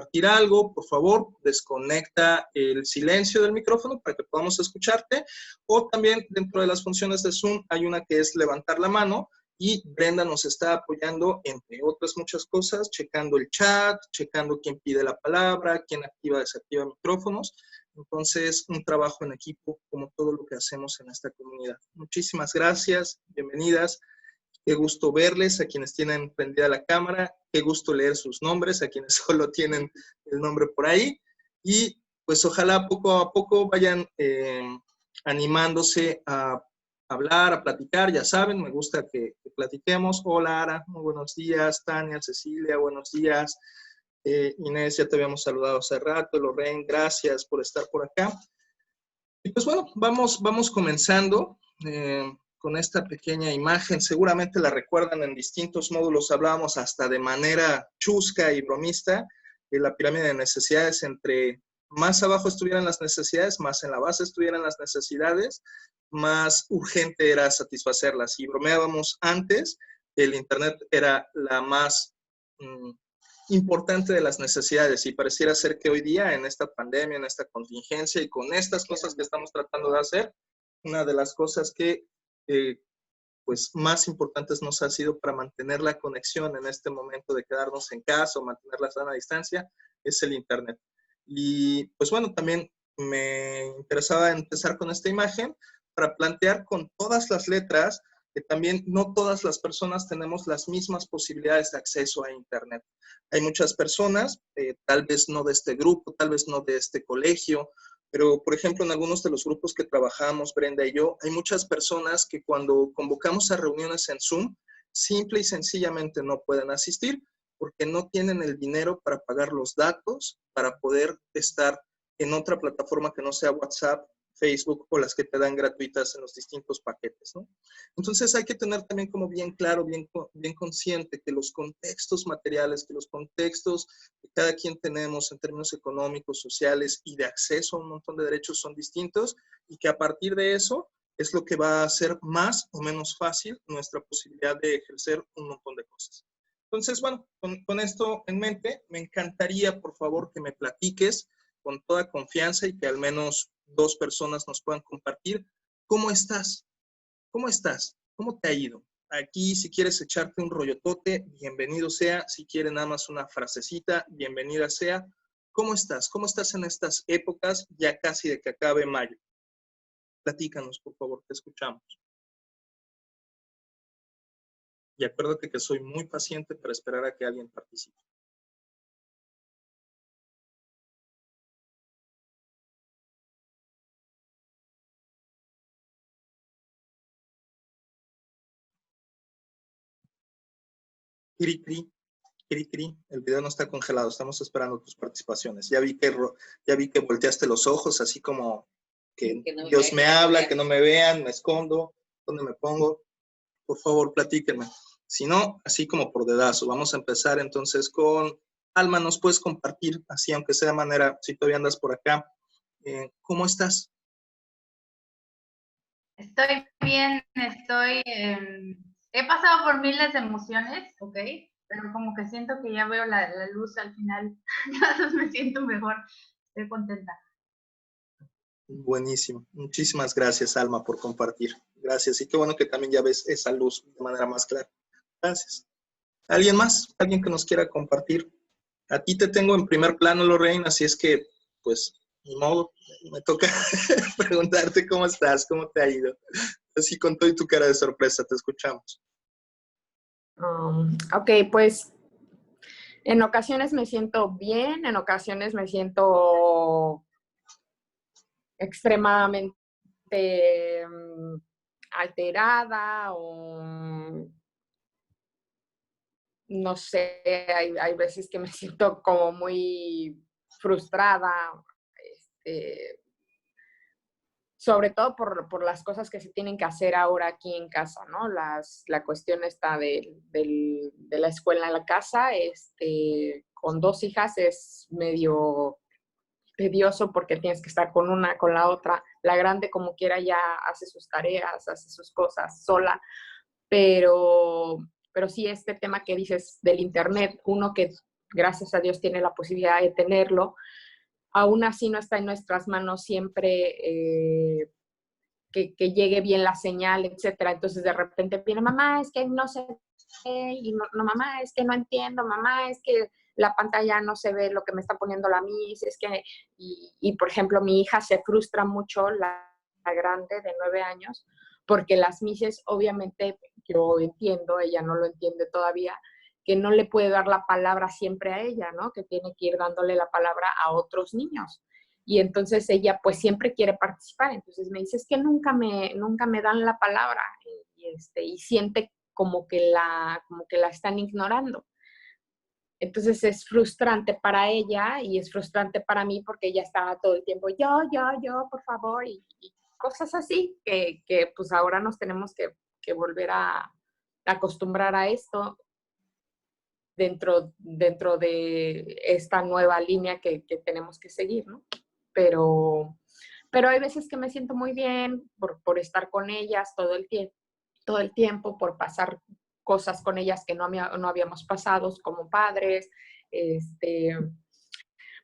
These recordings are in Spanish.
compartir algo, por favor, desconecta el silencio del micrófono para que podamos escucharte. O también dentro de las funciones de Zoom hay una que es levantar la mano y Brenda nos está apoyando, entre otras muchas cosas, checando el chat, checando quién pide la palabra, quién activa, desactiva micrófonos. Entonces, un trabajo en equipo como todo lo que hacemos en esta comunidad. Muchísimas gracias, bienvenidas. Qué gusto verles a quienes tienen prendida la cámara, qué gusto leer sus nombres, a quienes solo tienen el nombre por ahí. Y pues ojalá poco a poco vayan animándose a hablar, a platicar. Ya saben, me gusta que platiquemos. Hola Ara, muy buenos días. Tania, Cecilia, buenos días. Inés, ya te habíamos saludado hace rato. Lorraine, gracias por estar por acá. Y pues bueno, vamos comenzando con esta pequeña imagen. Seguramente la recuerdan en distintos módulos, hablábamos hasta de manera chusca y bromista de la pirámide de necesidades. Entre más abajo estuvieran las necesidades, más en la base estuvieran las necesidades, más urgente era satisfacerlas. Y bromeábamos antes, el Internet era la más importante de las necesidades, y pareciera ser que hoy día en esta pandemia, en esta contingencia y con estas cosas que estamos tratando de hacer, una de las cosas que pues más importantes nos ha sido para mantener la conexión en este momento de quedarnos en casa o mantener la sana distancia es el Internet. Y pues bueno, también me interesaba empezar con esta imagen para plantear con todas las letras que también no todas las personas tenemos las mismas posibilidades de acceso a Internet. Hay muchas personas, tal vez no de este grupo, tal vez no de este colegio, pero por ejemplo en algunos de los grupos que trabajamos, Brenda y yo, hay muchas personas que cuando convocamos a reuniones en Zoom, simple y sencillamente no pueden asistir porque no tienen el dinero para pagar los datos, para poder estar en otra plataforma que no sea WhatsApp, Facebook o las que te dan gratuitas en los distintos paquetes, ¿no? Entonces hay que tener también como bien claro, bien consciente que los contextos materiales, que los contextos que cada quien tenemos en términos económicos, sociales y de acceso a un montón de derechos son distintos, y que a partir de eso es lo que va a hacer más o menos fácil nuestra posibilidad de ejercer un montón de cosas. Entonces, bueno, con esto en mente, me encantaría, por favor, que me platiques con toda confianza y que al menos 2 personas nos puedan compartir. ¿Cómo estás? ¿Cómo estás? ¿Cómo te ha ido? Aquí, si quieres echarte un rollotote, bienvenido sea. Si quieres nada más una frasecita, bienvenida sea. ¿Cómo estás? ¿Cómo estás en estas épocas ya casi de que acabe mayo? Platícanos, por favor, te escuchamos. Y acuérdate que soy muy paciente para esperar a que alguien participe. Cri, cri, cri, cri. El video no está congelado, estamos esperando tus participaciones. Ya vi que volteaste los ojos, así como que no Dios me habla, que no me vean, me escondo, ¿dónde me pongo? Por favor, platíquenme. Si no, así como por dedazo. Vamos a empezar entonces con Alma. ¿Nos puedes compartir, así aunque sea de manera, si todavía andas por acá, cómo estás? Estoy bien, he pasado por miles de emociones, ¿ok? Pero como que siento que ya veo la luz al final, entonces me siento mejor, estoy contenta. Buenísimo. Muchísimas gracias, Alma, por compartir. Gracias. Y qué bueno que también ya ves esa luz de manera más clara. Gracias. ¿Alguien más? ¿Alguien que nos quiera compartir? A ti te tengo en primer plano, Lorraine, así es que, pues, ni modo, me toca preguntarte cómo estás, cómo te ha ido. Así con todo y tu cara de sorpresa, te escuchamos. Ok, pues en ocasiones me siento bien, en ocasiones me siento extremadamente alterada o no sé, hay veces que me siento como muy frustrada, sobre todo por las cosas que se tienen que hacer ahora aquí en casa, ¿no? La cuestión está de la escuela a la casa, con 2 hijas es medio tedioso porque tienes que estar con una, con la otra. La grande como quiera ya hace sus tareas, hace sus cosas sola, pero sí este tema que dices del Internet, uno que gracias a Dios tiene la posibilidad de tenerlo. Aún así no está en nuestras manos siempre que llegue bien la señal, etcétera. Entonces de repente viene, mamá, es que no sé qué, y no, mamá, es que no entiendo, mamá, es que la pantalla no se ve lo que me está poniendo la Miss, es que, y por ejemplo, mi hija se frustra mucho, la grande de 9 años, porque las Misses, obviamente, yo entiendo, ella no lo entiende todavía, que no le puede dar la palabra siempre a ella, ¿no? Que tiene que ir dándole la palabra a otros niños. Y entonces ella pues siempre quiere participar. Entonces me dice, es que nunca me dan la palabra y siente como que la están ignorando. Entonces es frustrante para ella y es frustrante para mí porque ella estaba todo el tiempo, yo, por favor, y cosas así que pues ahora nos tenemos que volver a acostumbrar a esto dentro de esta nueva línea que tenemos que seguir, ¿no? Pero hay veces que me siento muy bien por estar con ellas todo el tiempo, por pasar cosas con ellas que no habíamos pasado como padres,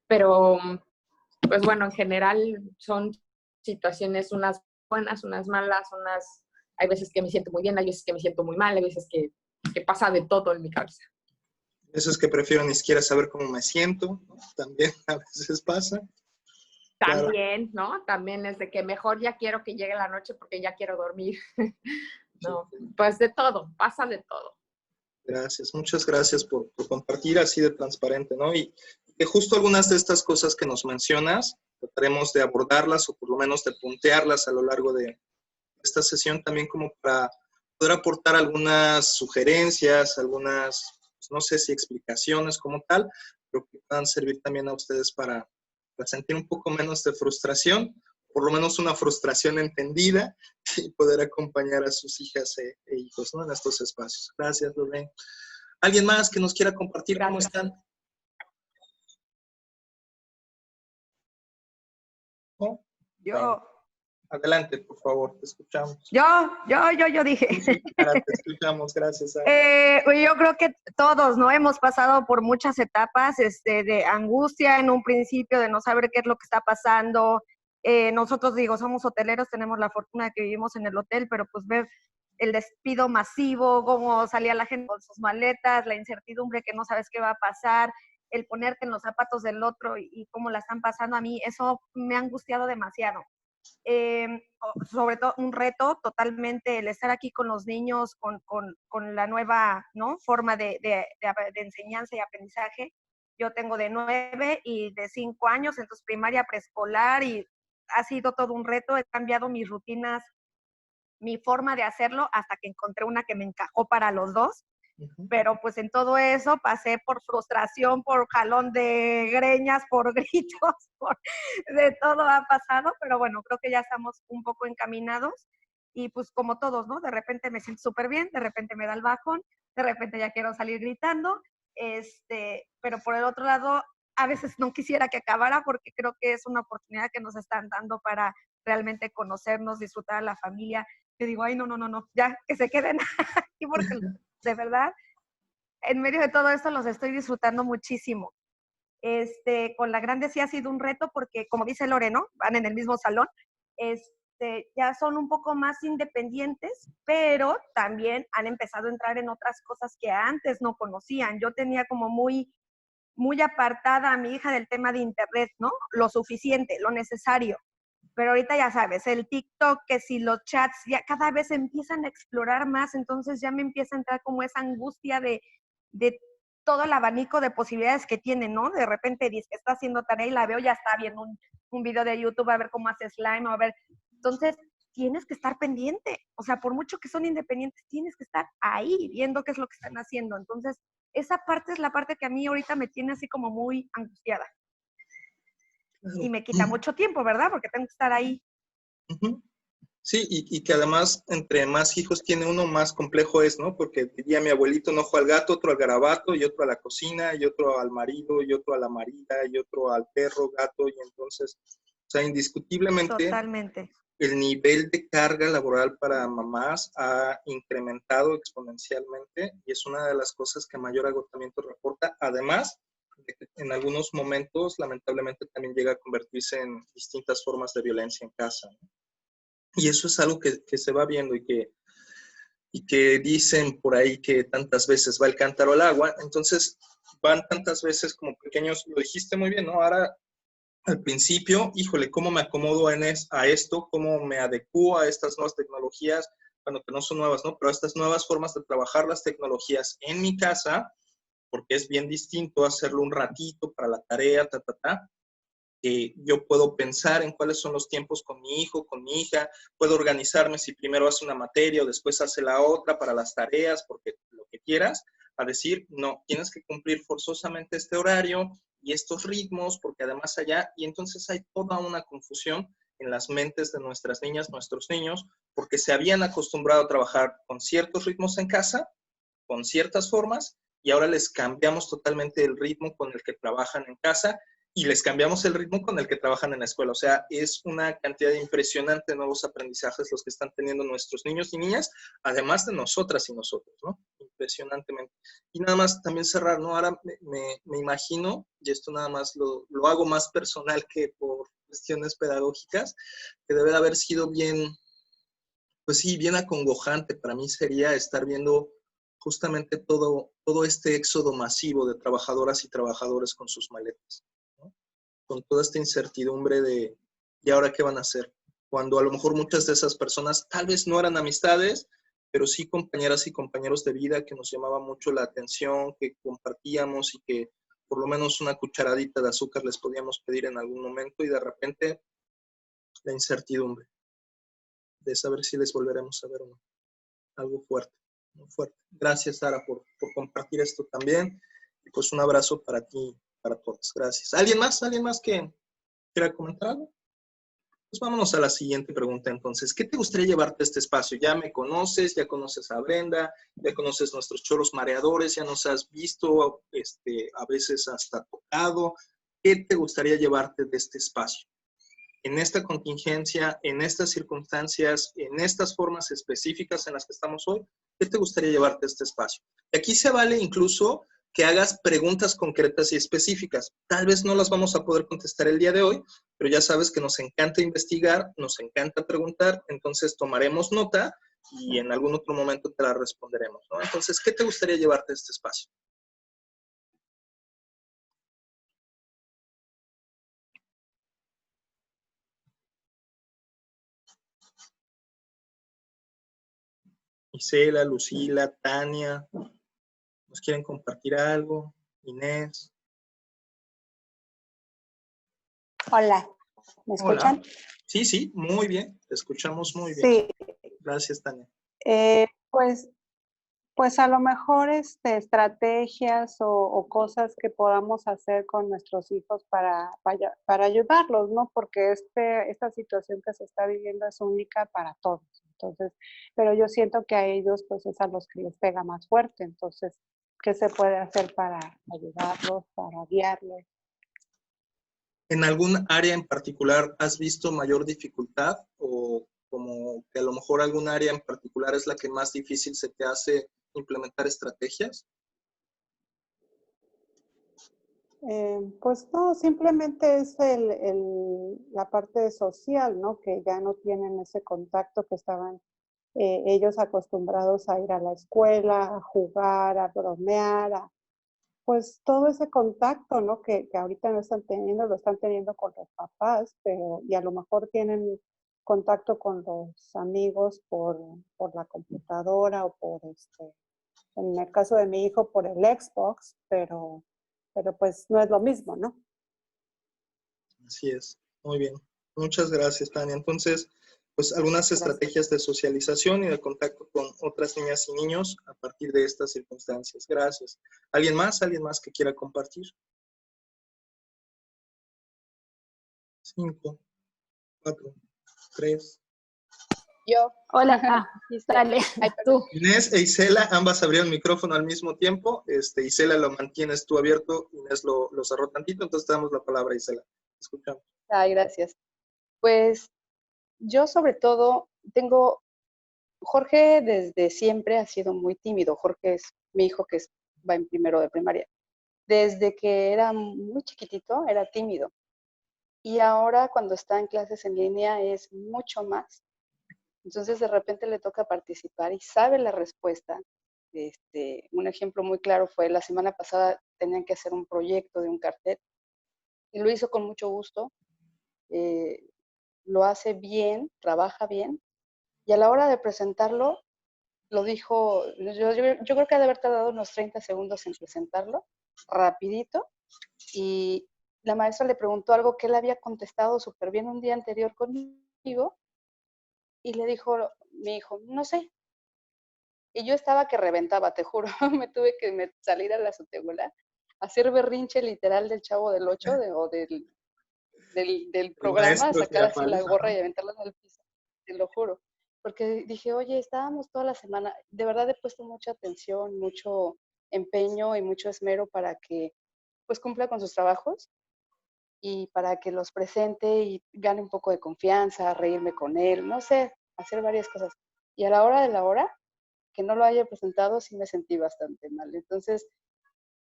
pero pues bueno, en general son situaciones unas buenas, unas malas, hay veces que me siento muy bien, hay veces que me siento muy mal, hay veces que pasa de todo en mi cabeza. Eso es que prefiero ni siquiera saber cómo me siento, ¿no? También a veces pasa. También, ¿no? También es de que mejor ya quiero que llegue la noche porque ya quiero dormir. No, pues de todo, pasa de todo. Gracias, muchas gracias por compartir así de transparente, ¿no? Y que justo algunas de estas cosas que nos mencionas, trataremos de abordarlas o por lo menos de puntearlas a lo largo de esta sesión también como para poder aportar algunas sugerencias, algunas, pues no sé si explicaciones como tal, pero que puedan servir también a ustedes para sentir un poco menos de frustración, por lo menos una frustración entendida y poder acompañar a sus hijas e hijos, ¿no? En estos espacios. Gracias, Lorraine. ¿Alguien más que nos quiera compartir? Gracias. ¿Cómo están? ¿No? Yo. Adelante, por favor, te escuchamos. Yo dije. Sí, claro, te escuchamos, gracias. Yo creo que todos, ¿no? Hemos pasado por muchas etapas de angustia en un principio, de no saber qué es lo que está pasando. Nosotros, digo, somos hoteleros, tenemos la fortuna de que vivimos en el hotel, pero pues ver el despido masivo, cómo salía la gente con sus maletas, la incertidumbre que no sabes qué va a pasar, el ponerte en los zapatos del otro y cómo la están pasando a mí, eso me ha angustiado demasiado. Sobre todo un reto totalmente el estar aquí con los niños, con la nueva, ¿no? Forma de enseñanza y aprendizaje. Yo tengo de 9 y de 5 años, entonces primaria, preescolar, y ha sido todo un reto. He cambiado mis rutinas, mi forma de hacerlo, hasta que encontré una que me encajó para los dos. Pero pues en todo eso pasé por frustración, por jalón de greñas, por gritos, de todo ha pasado, pero bueno, creo que ya estamos un poco encaminados y pues como todos, ¿no? De repente me siento súper bien, de repente me da el bajón, de repente ya quiero salir gritando, pero por el otro lado, a veces no quisiera que acabara porque creo que es una oportunidad que nos están dando para realmente conocernos, disfrutar a la familia. Yo digo, ay, no, ya, que se queden aquí porque de verdad, en medio de todo esto los estoy disfrutando muchísimo. Con la grande sí ha sido un reto porque, como dice Loreno, van en el mismo salón, ya son un poco más independientes, pero también han empezado a entrar en otras cosas que antes no conocían. Yo tenía como muy apartada a mi hija del tema de internet, ¿no? Lo suficiente, lo necesario. Pero ahorita ya sabes, el TikTok, que si los chats, ya cada vez empiezan a explorar más, entonces ya me empieza a entrar como esa angustia de todo el abanico de posibilidades que tiene, ¿no? De repente dice que está haciendo tarea y la veo, ya está viendo un video de YouTube a ver cómo hace slime, a ver. Entonces, tienes que estar pendiente. O sea, por mucho que son independientes, tienes que estar ahí viendo qué es lo que están haciendo. Entonces, esa parte es la parte que a mí ahorita me tiene así como muy angustiada. Y me quita mucho tiempo, ¿verdad? Porque tengo que estar ahí. Sí, y que además, entre más hijos tiene uno, más complejo es, ¿no? Porque diría mi abuelito, un ojo al gato, otro al garabato, y otro a la cocina, y otro al marido, y otro a la marida, y otro al perro, gato, y entonces, o sea, indiscutiblemente, totalmente, el nivel de carga laboral para mamás ha incrementado exponencialmente, y es una de las cosas que mayor agotamiento reporta, además en algunos momentos, lamentablemente, también llega a convertirse en distintas formas de violencia en casa, ¿no? Y eso es algo que se va viendo y que dicen por ahí que tantas veces va el cántaro al agua. Entonces, van tantas veces como pequeños, lo dijiste muy bien, ¿no? Ahora, al principio, híjole, ¿cómo me acomodo a esto? ¿Cómo me adecuo a estas nuevas tecnologías? Bueno, que no son nuevas, ¿no? Pero a estas nuevas formas de trabajar las tecnologías en mi casa, porque es bien distinto hacerlo un ratito para la tarea, yo puedo pensar en cuáles son los tiempos con mi hijo, con mi hija, puedo organizarme si primero hace una materia o después hace la otra para las tareas, porque lo que quieras, a decir, no, tienes que cumplir forzosamente este horario y estos ritmos, porque además allá, y entonces hay toda una confusión en las mentes de nuestras niñas, nuestros niños, porque se habían acostumbrado a trabajar con ciertos ritmos en casa, con ciertas formas, y ahora les cambiamos totalmente el ritmo con el que trabajan en casa y les cambiamos el ritmo con el que trabajan en la escuela. O sea, es una cantidad impresionante de nuevos aprendizajes los que están teniendo nuestros niños y niñas, además de nosotras y nosotros, ¿no? Impresionantemente. Y nada más también cerrar, ¿no? Ahora me imagino, y esto nada más lo hago más personal que por cuestiones pedagógicas, que debe de haber sido bien, pues sí, bien acongojante para mí sería estar viendo justamente todo este éxodo masivo de trabajadoras y trabajadores con sus maletas, ¿no? Con toda esta incertidumbre de, ¿y ahora qué van a hacer? Cuando a lo mejor muchas de esas personas tal vez no eran amistades, pero sí compañeras y compañeros de vida que nos llamaba mucho la atención, que compartíamos y que por lo menos una cucharadita de azúcar les podíamos pedir en algún momento y de repente la incertidumbre de saber si les volveremos a ver o no. Algo fuerte, muy fuerte. Gracias, Sara, por compartir esto también. Y pues un abrazo para ti, para todos. Gracias. ¿Alguien más? ¿Alguien más que quiera comentar algo? Pues vámonos a la siguiente pregunta entonces. ¿Qué te gustaría llevarte a este espacio? Ya me conoces, ya conoces a Brenda, ya conoces nuestros choros mareadores, ya nos has visto, a veces hasta tocado. ¿Qué te gustaría llevarte de este espacio? En esta contingencia, en estas circunstancias, en estas formas específicas en las que estamos hoy, ¿qué te gustaría llevarte a este espacio? Y aquí se vale incluso que hagas preguntas concretas y específicas. Tal vez no las vamos a poder contestar el día de hoy, pero ya sabes que nos encanta investigar, nos encanta preguntar, entonces tomaremos nota y en algún otro momento te la responderemos, ¿no? Entonces, ¿qué te gustaría llevarte a este espacio? Isela, Lucila, Tania, ¿nos quieren compartir algo? Inés. Hola, ¿me escuchan? Hola. Sí, sí, muy bien, te escuchamos muy bien. Sí, Gracias, Tania. pues a lo mejor estrategias o cosas que podamos hacer con nuestros hijos para ayudarlos, ¿no? Porque esta situación que se está viviendo es única para todos. Entonces, pero yo siento que a ellos pues es a los que les pega más fuerte. Entonces, ¿qué se puede hacer para ayudarlos, para guiarles? ¿En algún área en particular has visto mayor dificultad o como que a lo mejor algún área en particular es la que más difícil se te hace implementar estrategias? Pues no, simplemente es la parte social, ¿no? Que ya no tienen ese contacto que estaban ellos acostumbrados a ir a la escuela, a jugar, a bromear, pues todo ese contacto, ¿no? Que ahorita no están teniendo, lo están teniendo con los papás, y a lo mejor tienen contacto con los amigos por la computadora o en el caso de mi hijo, por el Xbox, pero pues no es lo mismo, ¿no? Así es, muy bien. Muchas gracias, Tania. Entonces, pues algunas estrategias de socialización y de contacto con otras niñas y niños a partir de estas circunstancias. Gracias. ¿Alguien más? ¿Alguien más que quiera compartir? 5, 4, 3. Yo. Hola, dale, tú. Inés e Isela, ambas abrieron el micrófono al mismo tiempo. Isela lo mantienes tú abierto, Inés lo cerró tantito, entonces te damos la palabra a Isela. Escuchamos. Ay, gracias. Pues yo sobre todo Jorge desde siempre ha sido muy tímido. Jorge es mi hijo va en primero de primaria. desde que era muy chiquitito era tímido. Y ahora cuando está en clases en línea es mucho más. Entonces de repente le toca participar y sabe la respuesta. Un ejemplo muy claro fue la semana pasada tenían que hacer un proyecto de un cartel y lo hizo con mucho gusto. Lo hace bien, trabaja bien y a la hora de presentarlo lo dijo, yo creo que ha de haber tardado unos 30 segundos en presentarlo, rapidito, y la maestra le preguntó algo que él había contestado súper bien un día anterior conmigo y le dijo, mi hijo, no sé. Y yo estaba que reventaba, te juro, me tuve que salir a la azotehuela, hacer berrinche literal del Chavo del Ocho o del El programa, maestro sacar que así la aparece. gorra y aventarla en el piso, te lo juro. Porque dije, oye, estábamos toda la semana, de verdad he puesto mucha atención, mucho empeño y mucho esmero para que pues cumpla con sus trabajos y para que los presente y gane un poco de confianza, reírme con él, no sé, hacer varias cosas. Y a la hora de la hora, que no lo haya presentado, sí me sentí bastante mal. Entonces,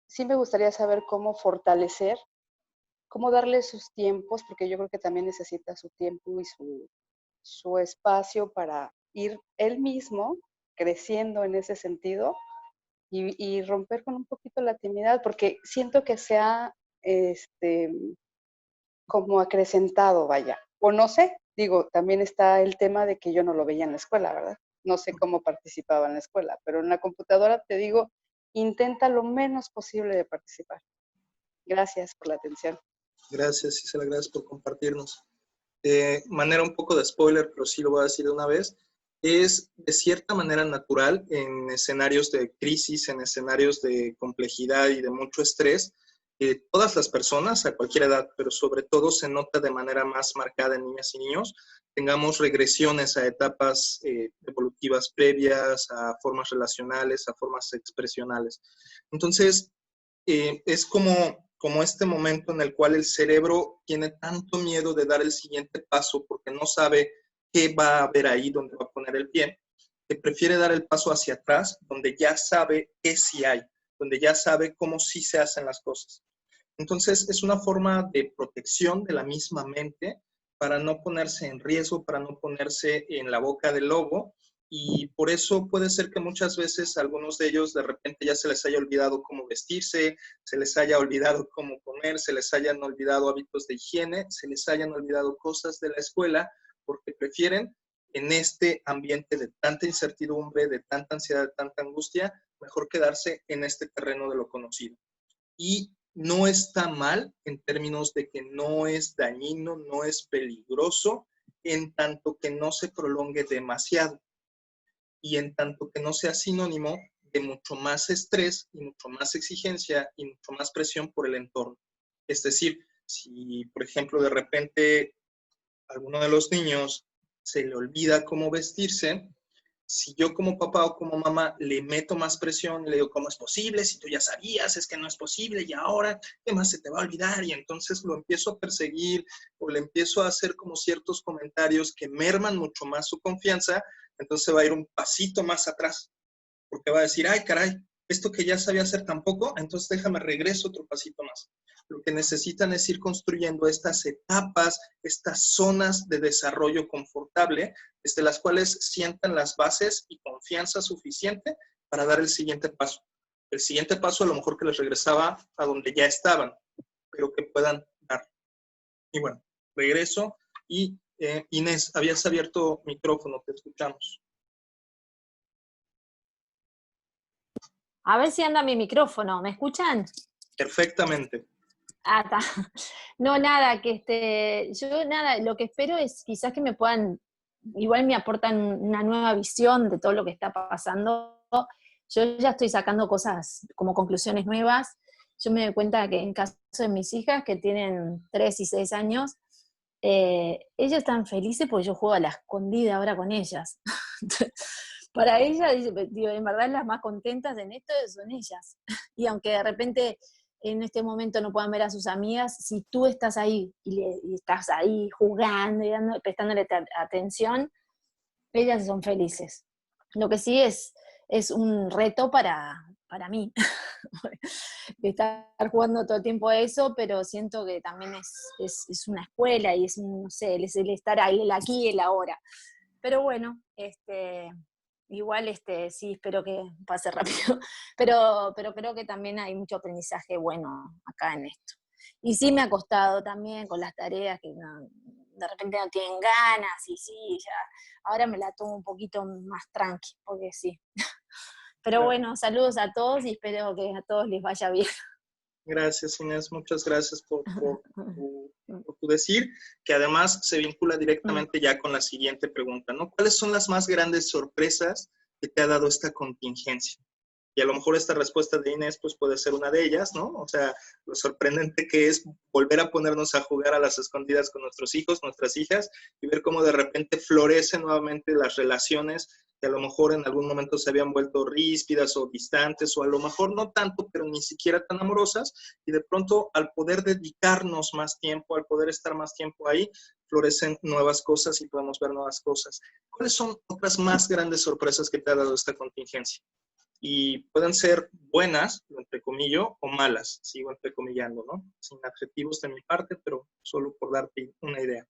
sí me gustaría saber cómo fortalecer, cómo darle sus tiempos, porque yo creo que también necesita su tiempo y su espacio para ir él mismo creciendo en ese sentido y romper con un poquito la timidez, porque siento que se ha como acrecentado, vaya. O no sé, digo, también está el tema de que yo no lo veía en la escuela, ¿verdad? No sé cómo participaba en la escuela, pero en la computadora te digo, intenta lo menos posible de participar. Gracias por la atención. Gracias, Isela, gracias por compartirnos. De manera un poco de spoiler, pero sí lo voy a decir de una vez, es de cierta manera natural en escenarios de crisis, en escenarios de complejidad y de mucho estrés, todas las personas a cualquier edad, pero sobre todo se nota de manera más marcada en niñas y niños, tengamos regresiones a etapas evolutivas previas, a formas relacionales, a formas expresionales. Entonces, es como este momento en el cual el cerebro tiene tanto miedo de dar el siguiente paso porque no sabe qué va a haber ahí donde va a poner el pie, que prefiere dar el paso hacia atrás, donde ya sabe qué sí hay, donde ya sabe cómo sí se hacen las cosas. Entonces, es una forma de protección de la misma mente para no ponerse en riesgo, para no ponerse en la boca del lobo. Y por eso puede ser que muchas veces a algunos de ellos de repente ya se les haya olvidado cómo vestirse, se les haya olvidado cómo comer, se les hayan olvidado hábitos de higiene, se les hayan olvidado cosas de la escuela, porque prefieren en este ambiente de tanta incertidumbre, de tanta ansiedad, de tanta angustia, mejor quedarse en este terreno de lo conocido. Y no está mal en términos de que no es dañino, no es peligroso, en tanto que no se prolongue demasiado y en tanto que no sea sinónimo de mucho más estrés y mucho más exigencia y mucho más presión por el entorno. Es decir, si por ejemplo de repente a alguno de los niños se le olvida cómo vestirse, si yo como papá o como mamá le meto más presión y le digo, ¿cómo es posible? Si tú ya sabías, es que no es posible y ahora, ¿qué más se te va a olvidar? Y entonces lo empiezo a perseguir o le empiezo a hacer como ciertos comentarios que merman mucho más su confianza, entonces va a ir un pasito más atrás, porque va a decir, ay, caray, esto que ya sabía hacer tampoco, entonces déjame regreso otro pasito más. Lo que necesitan es ir construyendo estas etapas, estas zonas de desarrollo confortable, desde las cuales sientan las bases y confianza suficiente para dar el siguiente paso. El siguiente paso a lo mejor que les regresaba a donde ya estaban, pero que puedan dar. Y bueno, regreso y Inés, habías abierto micrófono, te escuchamos. A ver si anda mi micrófono, ¿me escuchan? Perfectamente. Ah, está. No, nada, yo nada, lo que espero es quizás que me puedan, igual me aportan una nueva visión de todo lo que está pasando. Yo ya estoy sacando cosas como conclusiones nuevas. Yo me doy cuenta que en caso de mis hijas, que tienen 3 y 6 años, ellas están felices porque yo juego a la escondida ahora con ellas. Para ellas, digo, en verdad las más contentas en esto son ellas. Y aunque de repente en este momento no puedan ver a sus amigas, si tú estás ahí y estás ahí jugando y prestándole atención, ellas son felices. Lo que sí es un reto para para mí, estar jugando todo el tiempo a eso, pero siento que también es una escuela y es, no sé, es el estar ahí, el aquí y el ahora. Pero bueno, igual sí, espero que pase rápido, pero creo que también hay mucho aprendizaje bueno acá en esto. Y sí me ha costado también con las tareas que de repente no tienen ganas, y sí, ya, ahora me la tomo un poquito más tranqui, porque sí. Pero bueno, saludos a todos y espero que a todos les vaya bien. Gracias, Inés. Muchas gracias por tu decir, que además se vincula directamente ya con la siguiente pregunta, ¿no? ¿Cuáles son las más grandes sorpresas que te ha dado esta contingencia? Y a lo mejor esta respuesta de Inés pues puede ser una de ellas, ¿no? O sea, lo sorprendente que es volver a ponernos a jugar a las escondidas con nuestros hijos, nuestras hijas, y ver cómo de repente florecen nuevamente las relaciones que a lo mejor en algún momento se habían vuelto ríspidas o distantes, o a lo mejor no tanto, pero ni siquiera tan amorosas, y de pronto al poder dedicarnos más tiempo, al poder estar más tiempo ahí, florecen nuevas cosas y podemos ver nuevas cosas. ¿Cuáles son otras más grandes sorpresas que te ha dado esta contingencia? Y pueden ser buenas, entre comillas, o malas, sigo entrecomillando, ¿no? Sin adjetivos de mi parte, pero solo por darte una idea.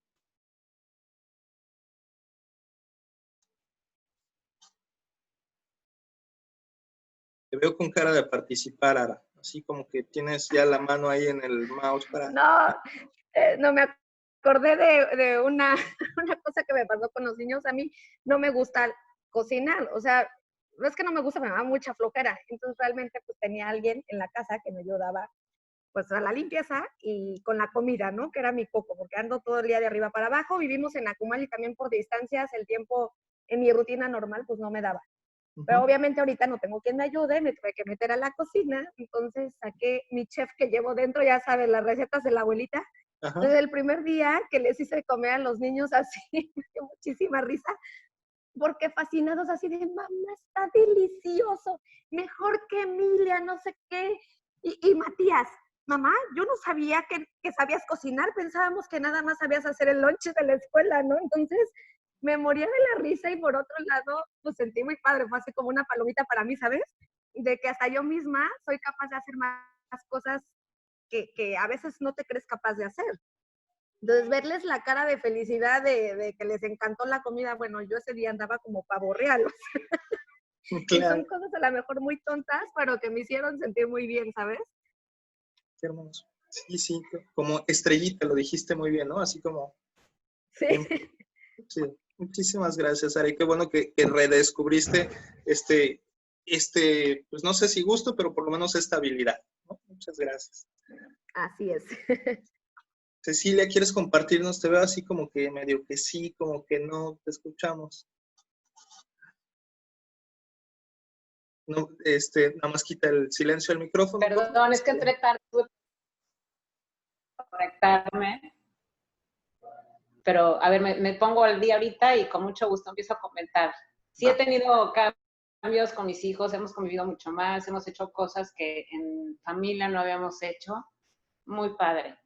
Te veo con cara de participar, Ara, así como que tienes ya la mano ahí en el mouse para... No me acordé de una cosa que me pasó con los niños. A mí no me gusta cocinar, o sea, no es que no me gusta, me daba mucha flojera. Entonces realmente pues tenía alguien en la casa que me ayudaba pues a la limpieza y con la comida, ¿no? Que era mi coco, porque ando todo el día de arriba para abajo. Vivimos en Acumal y también por distancias el tiempo en mi rutina normal pues no me daba. Pero obviamente ahorita no tengo quien me ayude, me tuve que meter a la cocina, entonces saqué mi chef que llevo dentro, ya sabes, las recetas de la abuelita. Desde el primer día que les hice comer a los niños así, me dio muchísima risa, porque fascinados así de, mamá, está delicioso, mejor que Emilia, no sé qué. Y Matías, mamá, yo no sabía que sabías cocinar, pensábamos que nada más sabías hacer el lunch de la escuela, ¿no? Entonces me moría de la risa y por otro lado, pues sentí muy padre, fue así como una palomita para mí, ¿sabes? De que hasta yo misma soy capaz de hacer más cosas que a veces no te crees capaz de hacer. Entonces, verles la cara de felicidad de que les encantó la comida, bueno, yo ese día andaba como pavo real. Claro. Y son cosas a lo mejor muy tontas, pero que me hicieron sentir muy bien, ¿sabes? Qué hermoso. Sí, sí, como estrellita, lo dijiste muy bien, ¿no? Así como... Sí. Sí. Muchísimas gracias, Ari. Qué bueno que redescubriste pues no sé si gusto, pero por lo menos esta habilidad, ¿no? Muchas gracias. Así es. Cecilia, ¿quieres compartirnos? Te veo así como que medio que sí, como que no, te escuchamos. No, nada más quita el silencio del micrófono. Perdón, es que entré tarde para conectarme. Pero, a ver, me pongo al día ahorita y con mucho gusto empiezo a comentar. Sí he tenido cambios con mis hijos, hemos convivido mucho más, hemos hecho cosas que en familia no habíamos hecho. Muy padre.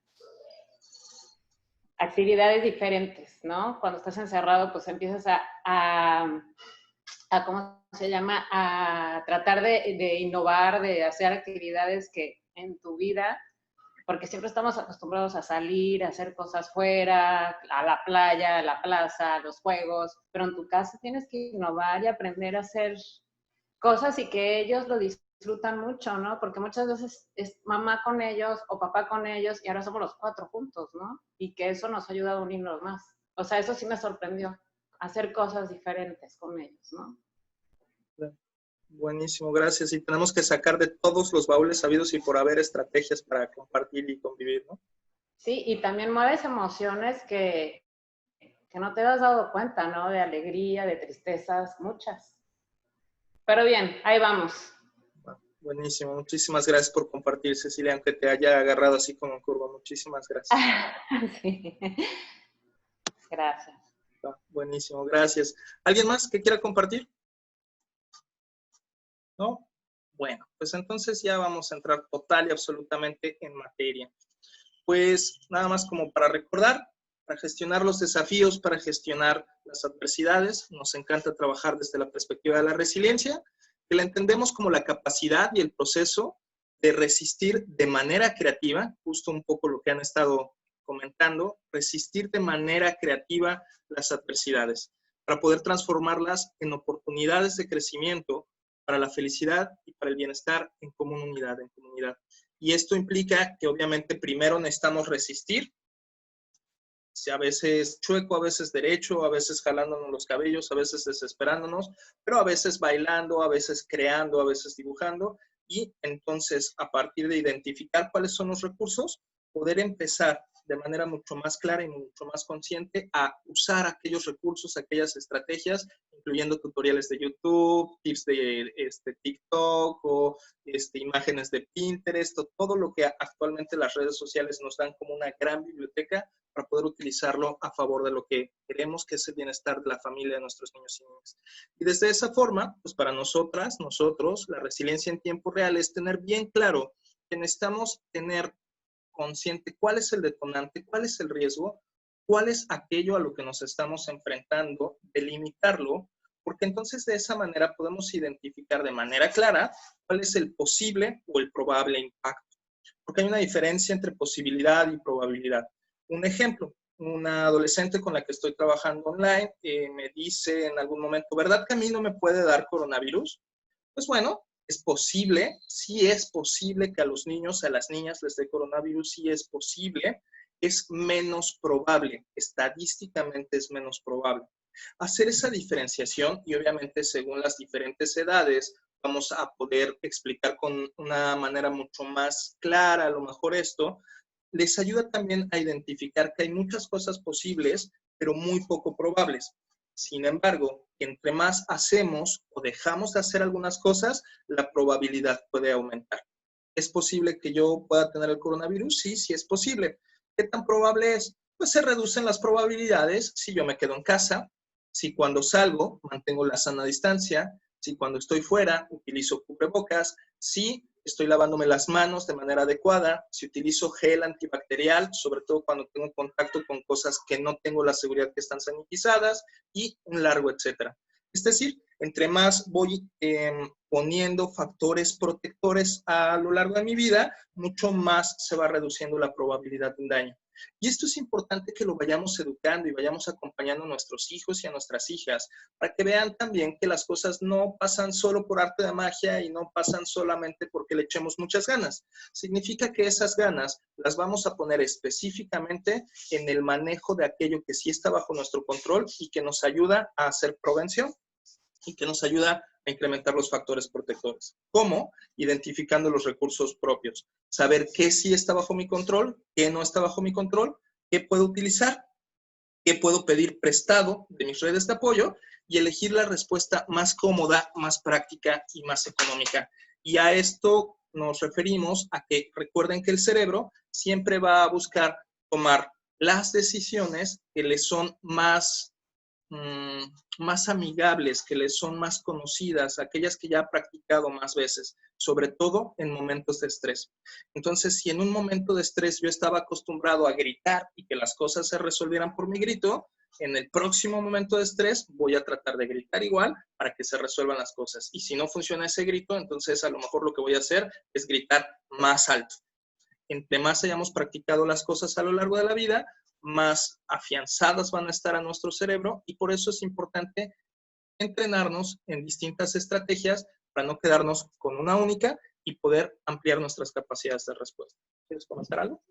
Actividades diferentes, ¿no? Cuando estás encerrado, pues empiezas a ¿cómo se llama? A tratar de innovar, de hacer actividades que en tu vida, porque siempre estamos acostumbrados a salir, a hacer cosas fuera, a la playa, a la plaza, a los juegos, pero en tu casa tienes que innovar y aprender a hacer cosas y que ellos lo disfrutan mucho, ¿no? Porque muchas veces es mamá con ellos o papá con ellos y ahora somos los 4 juntos, ¿no? Y que eso nos ha ayudado a unirnos más. O sea, eso sí me sorprendió, hacer cosas diferentes con ellos, ¿no? Buenísimo, gracias. Y tenemos que sacar de todos los baúles sabidos y por haber estrategias para compartir y convivir, ¿no? Sí, y también mueves emociones que no te has dado cuenta, ¿no? De alegría, de tristezas, muchas. Pero bien, ahí vamos. Buenísimo, muchísimas gracias por compartir, Cecilia, aunque te haya agarrado así como en curva. Muchísimas gracias. Sí. Gracias. Buenísimo, gracias. ¿Alguien más que quiera compartir? ¿No? Bueno, pues entonces ya vamos a entrar total y absolutamente en materia. Pues nada más como para recordar, para gestionar los desafíos, para gestionar las adversidades, nos encanta trabajar desde la perspectiva de la resiliencia que la entendemos como la capacidad y el proceso de resistir de manera creativa, justo un poco lo que han estado comentando, resistir de manera creativa las adversidades, para poder transformarlas en oportunidades de crecimiento para la felicidad y para el bienestar en comunidad, en comunidad. Y esto implica que obviamente primero necesitamos resistir, a veces chueco, a veces derecho, a veces jalándonos los cabellos, a veces desesperándonos, pero a veces bailando, a veces creando, a veces dibujando. Y entonces, a partir de identificar cuáles son los recursos, poder empezar de manera mucho más clara y mucho más consciente a usar aquellos recursos, aquellas estrategias, incluyendo tutoriales de YouTube, tips de TikTok o imágenes de Pinterest, o todo lo que actualmente las redes sociales nos dan como una gran biblioteca para poder utilizarlo a favor de lo que queremos, que es el bienestar de la familia de nuestros niños y niñas. Y desde esa forma, pues para nosotros, la resiliencia en tiempo real es tener bien claro que necesitamos tener consciente cuál es el detonante, cuál es el riesgo, cuál es aquello a lo que nos estamos enfrentando, delimitarlo, porque entonces de esa manera podemos identificar de manera clara cuál es el posible o el probable impacto. Porque hay una diferencia entre posibilidad y probabilidad. Un ejemplo, una adolescente con la que estoy trabajando online me dice en algún momento, ¿verdad que a mí no me puede dar coronavirus? Pues bueno, es posible, sí es posible que a los niños, a las niñas les dé coronavirus, sí es posible, es menos probable, estadísticamente es menos probable. Hacer esa diferenciación y obviamente según las diferentes edades vamos a poder explicar con una manera mucho más clara a lo mejor esto, les ayuda también a identificar que hay muchas cosas posibles, pero muy poco probables. Sin embargo, entre más hacemos o dejamos de hacer algunas cosas, la probabilidad puede aumentar. ¿Es posible que yo pueda tener el coronavirus? Sí, sí es posible. ¿Qué tan probable es? Pues se reducen las probabilidades si yo me quedo en casa, si cuando salgo mantengo la sana distancia, si cuando estoy fuera utilizo cubrebocas, si estoy lavándome las manos de manera adecuada, si utilizo gel antibacterial, sobre todo cuando tengo contacto con cosas que no tengo la seguridad que están sanitizadas, y un largo etcétera. Es decir, entre más voy poniendo factores protectores a lo largo de mi vida, mucho más se va reduciendo la probabilidad de un daño. Y esto es importante que lo vayamos educando y vayamos acompañando a nuestros hijos y a nuestras hijas para que vean también que las cosas no pasan solo por arte de magia y no pasan solamente porque le echemos muchas ganas. Significa que esas ganas las vamos a poner específicamente en el manejo de aquello que sí está bajo nuestro control y que nos ayuda a hacer prevención y que nos ayuda a incrementar los factores protectores. ¿Cómo? Identificando los recursos propios. Saber qué sí está bajo mi control, qué no está bajo mi control, qué puedo utilizar, qué puedo pedir prestado de mis redes de apoyo y elegir la respuesta más cómoda, más práctica y más económica. Y a esto nos referimos a que recuerden que el cerebro siempre va a buscar tomar las decisiones que le son más amigables, que les son más conocidas, aquellas que ya ha practicado más veces, sobre todo en momentos de estrés. Entonces, si en un momento de estrés yo estaba acostumbrado a gritar y que las cosas se resolvieran por mi grito, en el próximo momento de estrés voy a tratar de gritar igual para que se resuelvan las cosas. Y si no funciona ese grito, entonces a lo mejor lo que voy a hacer es gritar más alto. Entre más hayamos practicado las cosas a lo largo de la vida, más afianzadas van a estar a nuestro cerebro y por eso es importante entrenarnos en distintas estrategias para no quedarnos con una única y poder ampliar nuestras capacidades de respuesta. ¿Quieres comentar algo?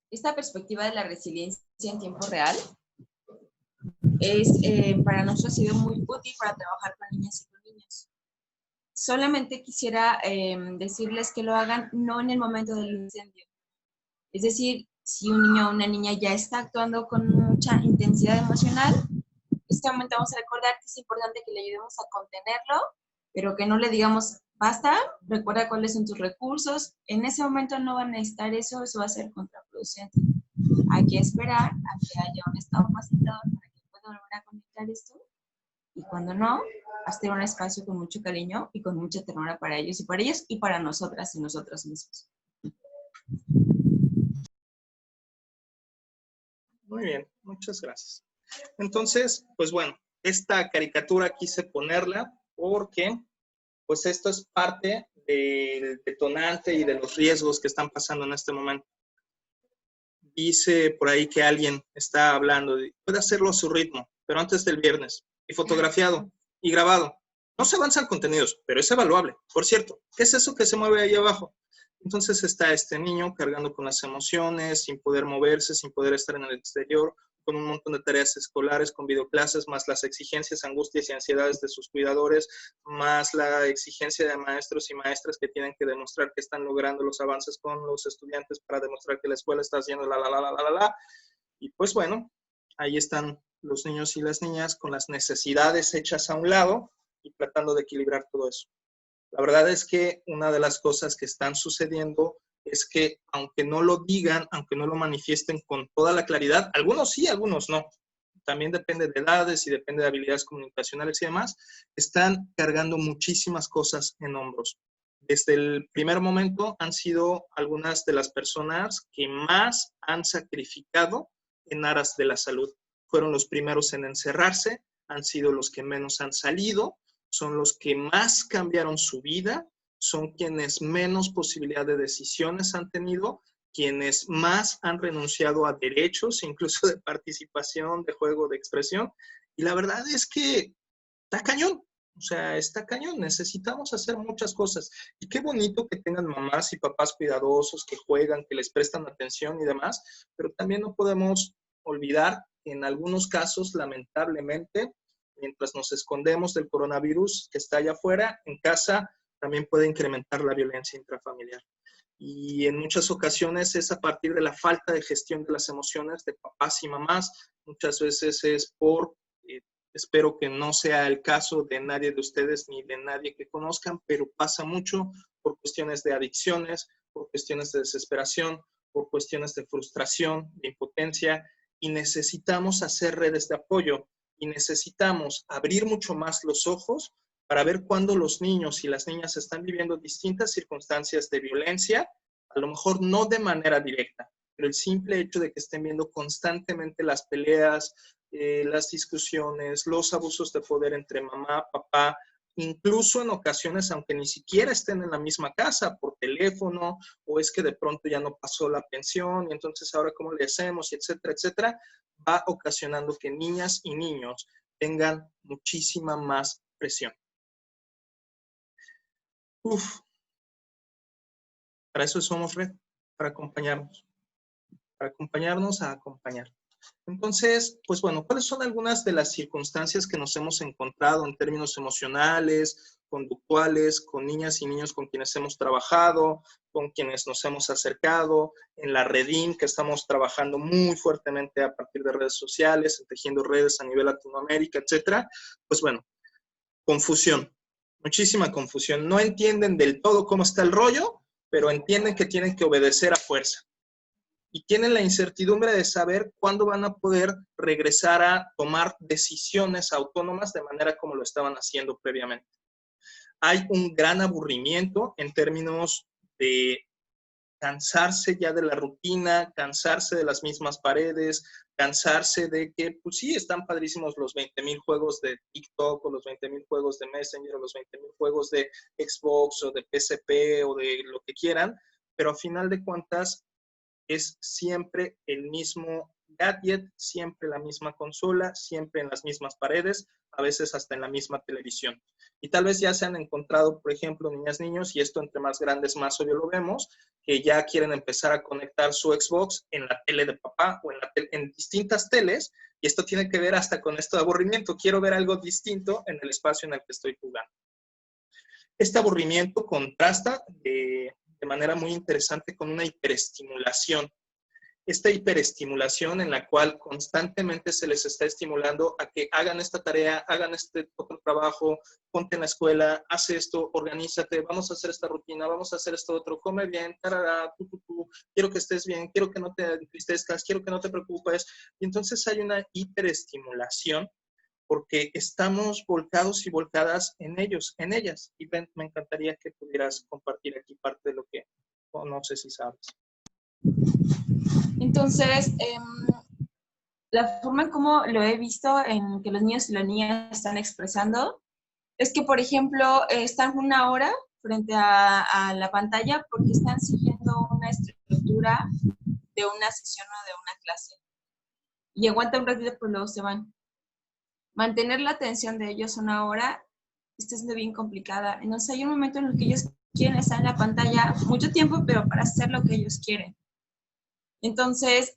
Esta perspectiva de la resiliencia en tiempo real para nosotros ha sido muy útil para trabajar con niñas y con niños. Solamente quisiera decirles que lo hagan no en el momento del incendio. Es decir, si un niño o una niña ya está actuando con mucha intensidad emocional, en este momento vamos a recordar que es importante que le ayudemos a contenerlo, pero que no le digamos, basta, recuerda cuáles son tus recursos. En ese momento no van a necesitar eso, eso va a ser contraproducente. Hay que esperar a que haya un estado facilitador para que pueda volver a conectar esto. Y cuando no, hacer un espacio con mucho cariño y con mucha ternura para ellos y para nosotras y nosotros mismos. Muy bien, muchas gracias. Entonces, pues bueno, esta caricatura quise ponerla porque pues esto es parte del detonante y de los riesgos que están pasando en este momento. Dice por ahí que alguien está hablando, puede hacerlo a su ritmo, pero antes del viernes, y fotografiado y grabado. No se avanzan contenidos, pero es evaluable. Por cierto, ¿qué es eso que se mueve ahí abajo? Entonces está este niño cargando con las emociones, sin poder moverse, sin poder estar en el exterior, con un montón de tareas escolares, con videoclases, más las exigencias, angustias y ansiedades de sus cuidadores, más la exigencia de maestros y maestras que tienen que demostrar que están logrando los avances con los estudiantes para demostrar que la escuela está haciendo la. Y pues bueno, ahí están los niños y las niñas con las necesidades hechas a un lado y tratando de equilibrar todo eso. La verdad es que una de las cosas que están sucediendo es que aunque no lo digan, aunque no lo manifiesten con toda la claridad, algunos sí, algunos no, también depende de edades y depende de habilidades comunicacionales y demás, están cargando muchísimas cosas en hombros. Desde el primer momento han sido algunas de las personas que más han sacrificado en aras de la salud. Fueron los primeros en encerrarse, han sido los que menos han salido, son los que más cambiaron su vida, son quienes menos posibilidad de decisiones han tenido, quienes más han renunciado a derechos, incluso de participación, de juego, de expresión. Y la verdad es que está cañón. O sea, está cañón. Necesitamos hacer muchas cosas. Y qué bonito que tengan mamás y papás cuidadosos, que juegan, que les prestan atención y demás. Pero también no podemos olvidar que en algunos casos, lamentablemente, mientras nos escondemos del coronavirus que está allá afuera, en casa también puede incrementar la violencia intrafamiliar. Y en muchas ocasiones es a partir de la falta de gestión de las emociones de papás y mamás. Muchas veces es por, espero que no sea el caso de nadie de ustedes ni de nadie que conozcan, pero pasa mucho por cuestiones de adicciones, por cuestiones de desesperación, por cuestiones de frustración, de impotencia, y necesitamos hacer redes de apoyo y necesitamos abrir mucho más los ojos para ver cuándo los niños y las niñas están viviendo distintas circunstancias de violencia, a lo mejor no de manera directa, pero el simple hecho de que estén viendo constantemente las peleas, las discusiones, los abusos de poder entre mamá, papá, incluso en ocasiones, aunque ni siquiera estén en la misma casa, por teléfono, o es que de pronto ya no pasó la pensión, y entonces ahora cómo le hacemos, y etcétera, etcétera, va ocasionando que niñas y niños tengan muchísima más presión. Para eso somos red, para acompañarnos a acompañar. Entonces, pues bueno, ¿cuáles son algunas de las circunstancias que nos hemos encontrado en términos emocionales, conductuales, con niñas y niños con quienes hemos trabajado, con quienes nos hemos acercado, en la Redim, que estamos trabajando muy fuertemente a partir de redes sociales, tejiendo redes a nivel Latinoamérica, etcétera? Pues bueno, confusión, muchísima confusión. No entienden del todo cómo está el rollo, pero entienden que tienen que obedecer a fuerza. Y tienen la incertidumbre de saber cuándo van a poder regresar a tomar decisiones autónomas de manera como lo estaban haciendo previamente. Hay un gran aburrimiento en términos de cansarse ya de la rutina, cansarse de las mismas paredes, cansarse de que, pues sí, están padrísimos los 20,000 juegos de TikTok o los 20,000 juegos de Messenger o los 20,000 juegos de Xbox o de PSP o de lo que quieran, pero a final de cuentas es siempre el mismo gadget, siempre la misma consola, siempre en las mismas paredes, a veces hasta en la misma televisión. Y tal vez ya se han encontrado, por ejemplo, niñas, niños, y esto entre más grandes más obvio lo vemos, que ya quieren empezar a conectar su Xbox en la tele de papá o en distintas teles, y esto tiene que ver hasta con esto de aburrimiento. Quiero ver algo distinto en el espacio en el que estoy jugando. Este aburrimiento contrasta de manera muy interesante con una hiperestimulación. Esta hiperestimulación en la cual constantemente se les está estimulando a que hagan esta tarea, hagan este otro trabajo, ponte en la escuela, haz esto, organízate, vamos a hacer esta rutina, vamos a hacer esto otro, come bien, tarará, quiero que estés bien, quiero que no te entristezcas, quiero que no te preocupes. Y entonces hay una hiperestimulación porque estamos volcados y volcadas en ellos, en ellas. Y Ben, me encantaría que pudieras compartir aquí parte de lo que no sé si sabes. Entonces, la forma en cómo lo he visto en que los niños y las niñas están expresando es que, por ejemplo, están una hora frente a la pantalla porque están siguiendo una estructura de una sesión o de una clase. Y aguantan un ratito, pero luego se van. Mantener la atención de ellos una hora está siendo bien complicada. Entonces hay un momento en el que ellos quieren estar en la pantalla mucho tiempo, pero para hacer lo que ellos quieren. Entonces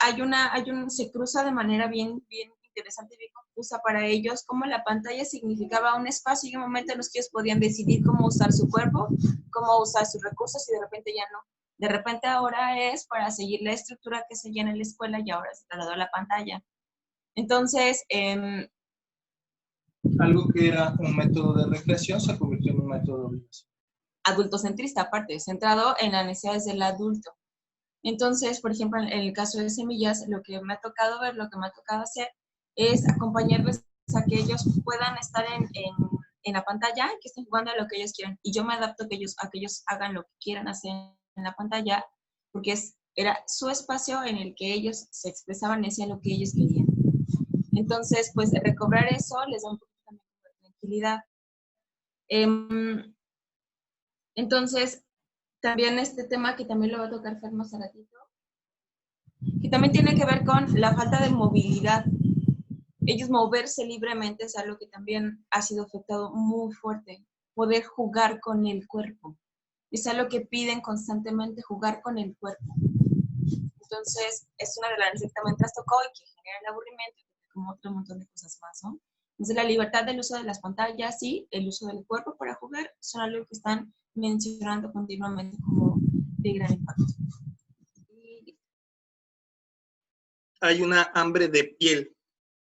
se cruza de manera bien interesante, bien confusa para ellos, cómo la pantalla significaba un espacio y un momento en los que ellos podían decidir cómo usar su cuerpo, cómo usar sus recursos, y de repente ya no. De repente ahora es para seguir la estructura que seguía en la escuela y ahora se trasladó a la pantalla. Entonces, algo que era un método de recreación se convirtió en un método de obligación. Adultocentrista, aparte, centrado en las necesidades del adulto. Entonces, por ejemplo, en el caso de Semillas, lo que me ha tocado ver, lo que me ha tocado hacer, es acompañarles a que ellos puedan estar en la pantalla, que estén jugando a lo que ellos quieran. Y yo me adapto a que ellos hagan lo que quieran hacer en la pantalla, porque era su espacio en el que ellos se expresaban y hacían lo que ellos querían. Entonces, pues recobrar eso les da un poquito también de tranquilidad. Entonces, también este tema que también lo va a tocar Fer más a ratito, que también tiene que ver con la falta de movilidad. Ellos moverse libremente es algo que también ha sido afectado muy fuerte. Poder jugar con el cuerpo. Es algo que piden constantemente, jugar con el cuerpo. Entonces, es una de las necesidades que también trastocó y que genera el aburrimiento, como otro montón de cosas más, ¿no? Entonces, la libertad del uso de las pantallas y el uso del cuerpo para jugar son algo que están mencionando continuamente como de gran impacto. Hay una hambre de piel.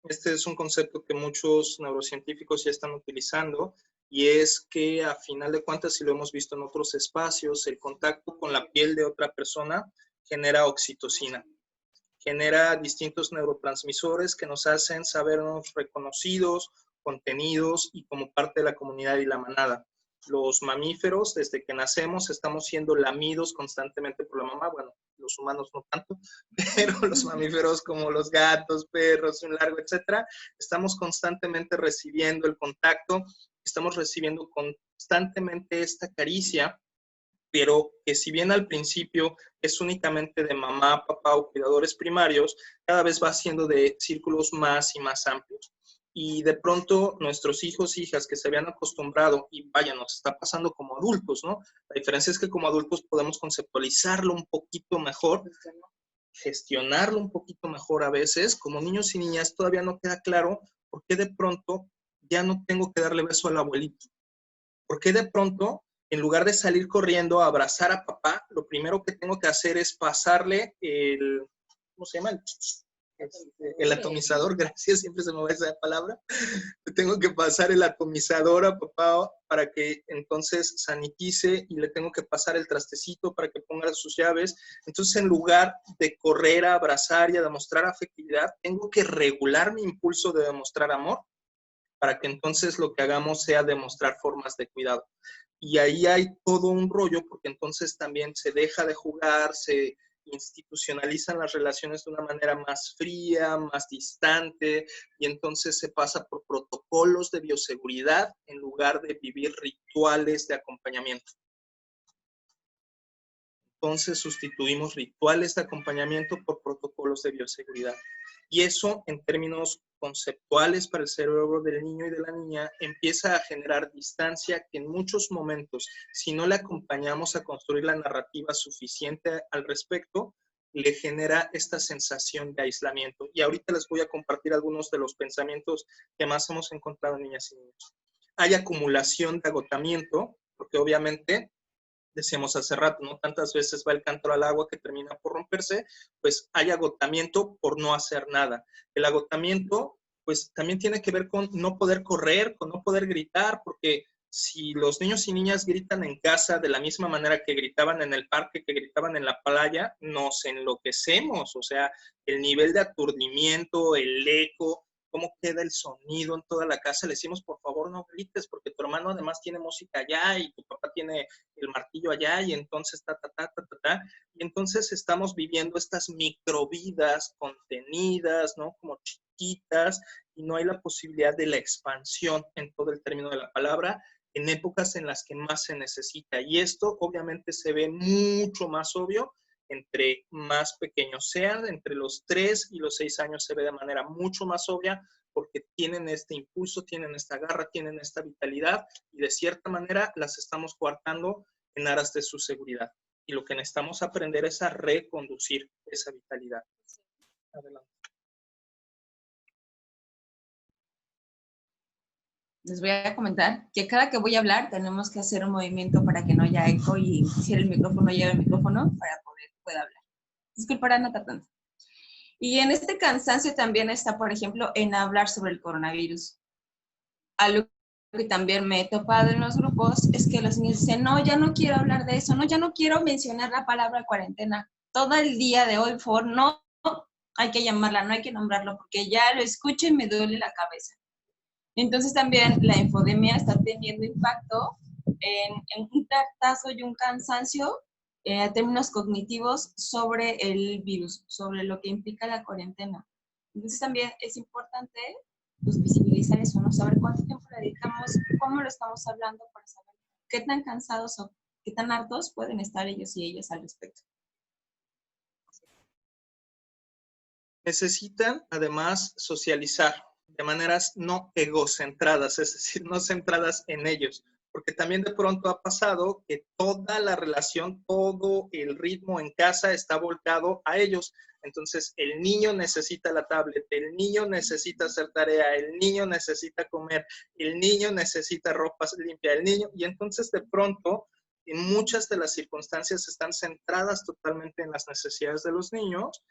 Este es un concepto que muchos neurocientíficos ya están utilizando, y es que a final de cuentas, si lo hemos visto en otros espacios, el contacto con la piel de otra persona genera oxitocina, genera distintos neurotransmisores que nos hacen sabernos reconocidos, contenidos y como parte de la comunidad y la manada. Los mamíferos, desde que nacemos, estamos siendo lamidos constantemente por la mamá. Bueno, los humanos no tanto, pero los mamíferos como los gatos, perros, un largo, etcétera, estamos constantemente recibiendo el contacto, estamos recibiendo constantemente esta caricia, pero que si bien al principio es únicamente de mamá, papá o cuidadores primarios, cada vez va siendo de círculos más y más amplios. Y de pronto nuestros hijos e hijas que se habían acostumbrado, y vaya, nos está pasando como adultos, ¿no? La diferencia es que como adultos podemos conceptualizarlo un poquito mejor, gestionarlo un poquito mejor a veces. Como niños y niñas todavía no queda claro por qué de pronto ya no tengo que darle beso al abuelito. ¿Por qué de pronto, en lugar de salir corriendo a abrazar a papá, lo primero que tengo que hacer es pasarle el, ¿cómo se llama? El atomizador, gracias, siempre se me va esa palabra. Le tengo que pasar el atomizador a papá para que entonces sanitice, y le tengo que pasar el trastecito para que ponga sus llaves. Entonces, en lugar de correr a abrazar y a demostrar afectividad, tengo que regular mi impulso de demostrar amor para que entonces lo que hagamos sea demostrar formas de cuidado. Y ahí hay todo un rollo, porque entonces también se deja de jugar, se institucionalizan las relaciones de una manera más fría, más distante, y entonces se pasa por protocolos de bioseguridad en lugar de vivir rituales de acompañamiento. Entonces sustituimos rituales de acompañamiento por protocolos de bioseguridad. Y eso, en términos conceptuales para el cerebro del niño y de la niña, empieza a generar distancia que en muchos momentos, si no le acompañamos a construir la narrativa suficiente al respecto, le genera esta sensación de aislamiento. Y ahorita les voy a compartir algunos de los pensamientos que más hemos encontrado en niñas y niños. Hay acumulación de agotamiento, porque obviamente, decíamos hace rato, ¿no? Tantas veces va el cántaro al agua que termina por romperse, pues hay agotamiento por no hacer nada. El agotamiento, pues también tiene que ver con no poder correr, con no poder gritar, porque si los niños y niñas gritan en casa de la misma manera que gritaban en el parque, que gritaban en la playa, nos enloquecemos. O sea, el nivel de aturdimiento, el eco, cómo queda el sonido en toda la casa. Le decimos, por favor, no grites, porque tu hermano además tiene música allá y tu papá tiene el martillo allá, y entonces y entonces estamos viviendo estas microvidas contenidas, ¿no? Como chiquitas, y no hay la posibilidad de la expansión en todo el término de la palabra, en épocas en las que más se necesita. Y esto obviamente se ve mucho más obvio entre más pequeños sean. Entre los 3 y los 6 años se ve de manera mucho más obvia, porque tienen este impulso, tienen esta garra, tienen esta vitalidad, y de cierta manera las estamos coartando en aras de su seguridad. Y lo que necesitamos aprender es a reconducir esa vitalidad. Adelante. Les voy a comentar que cada que voy a hablar tenemos que hacer un movimiento para que no haya eco, y si el micrófono lleva el micrófono para pueda hablar. Disculparán la tardanza. Y en este cansancio también está, por ejemplo, en hablar sobre el coronavirus. Algo que también me he topado en los grupos es que los niños dicen, no, ya no quiero hablar de eso, no, ya no quiero mencionar la palabra cuarentena. Todo el día de hoy, por favor, no hay que llamarla, no hay que nombrarlo, porque ya lo escucho y me duele la cabeza. Entonces también la infodemia está teniendo impacto en un hartazgo y un cansancio a términos cognitivos sobre el virus, sobre lo que implica la cuarentena. Entonces también es importante pues, visibilizar eso, ¿no? Saber cuánto tiempo le dedicamos, cómo lo estamos hablando, para saber qué tan cansados o qué tan hartos pueden estar ellos y ellas al respecto. Necesitan además socializar de maneras no egocentradas, es decir, no centradas en ellos, porque también de pronto ha pasado que toda la relación, todo el ritmo en casa está volcado a ellos. Entonces el niño necesita la tablet, el niño necesita hacer tarea, el niño necesita comer, el niño necesita ropa limpia, el niño, y entonces de pronto en muchas de las circunstancias están centradas totalmente en las necesidades de los niños,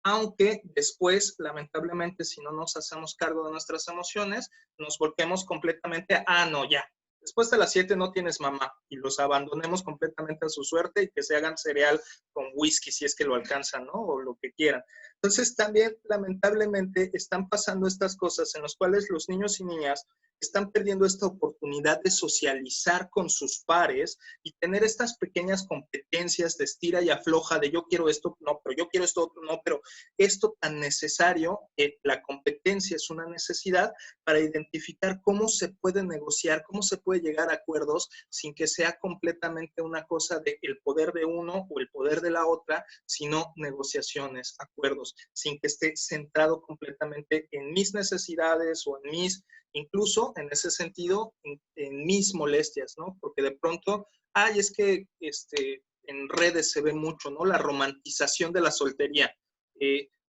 aunque después, lamentablemente, si no nos hacemos cargo de nuestras emociones, nos volquemos completamente a, no, ya, después de las 7 no tienes mamá, y los abandonemos completamente a su suerte y que se hagan cereal con whisky si es que lo alcanzan, ¿no? O lo que quieran. Entonces, también, lamentablemente, están pasando estas cosas en las cuales los niños y niñas están perdiendo esta oportunidad de socializar con sus pares y tener estas pequeñas competencias de estira y afloja, de yo quiero esto, no, pero yo quiero esto, no, pero esto tan necesario, que la competencia es una necesidad para identificar cómo se puede negociar, cómo se puede llegar a acuerdos sin que sea completamente una cosa de el poder de uno o el poder de la otra, sino negociaciones, acuerdos, sin que esté centrado completamente en mis necesidades o en mis, incluso en ese sentido, en mis molestias, ¿no? Porque de pronto, ay, es que en redes se ve mucho, ¿no? La romantización de la soltería.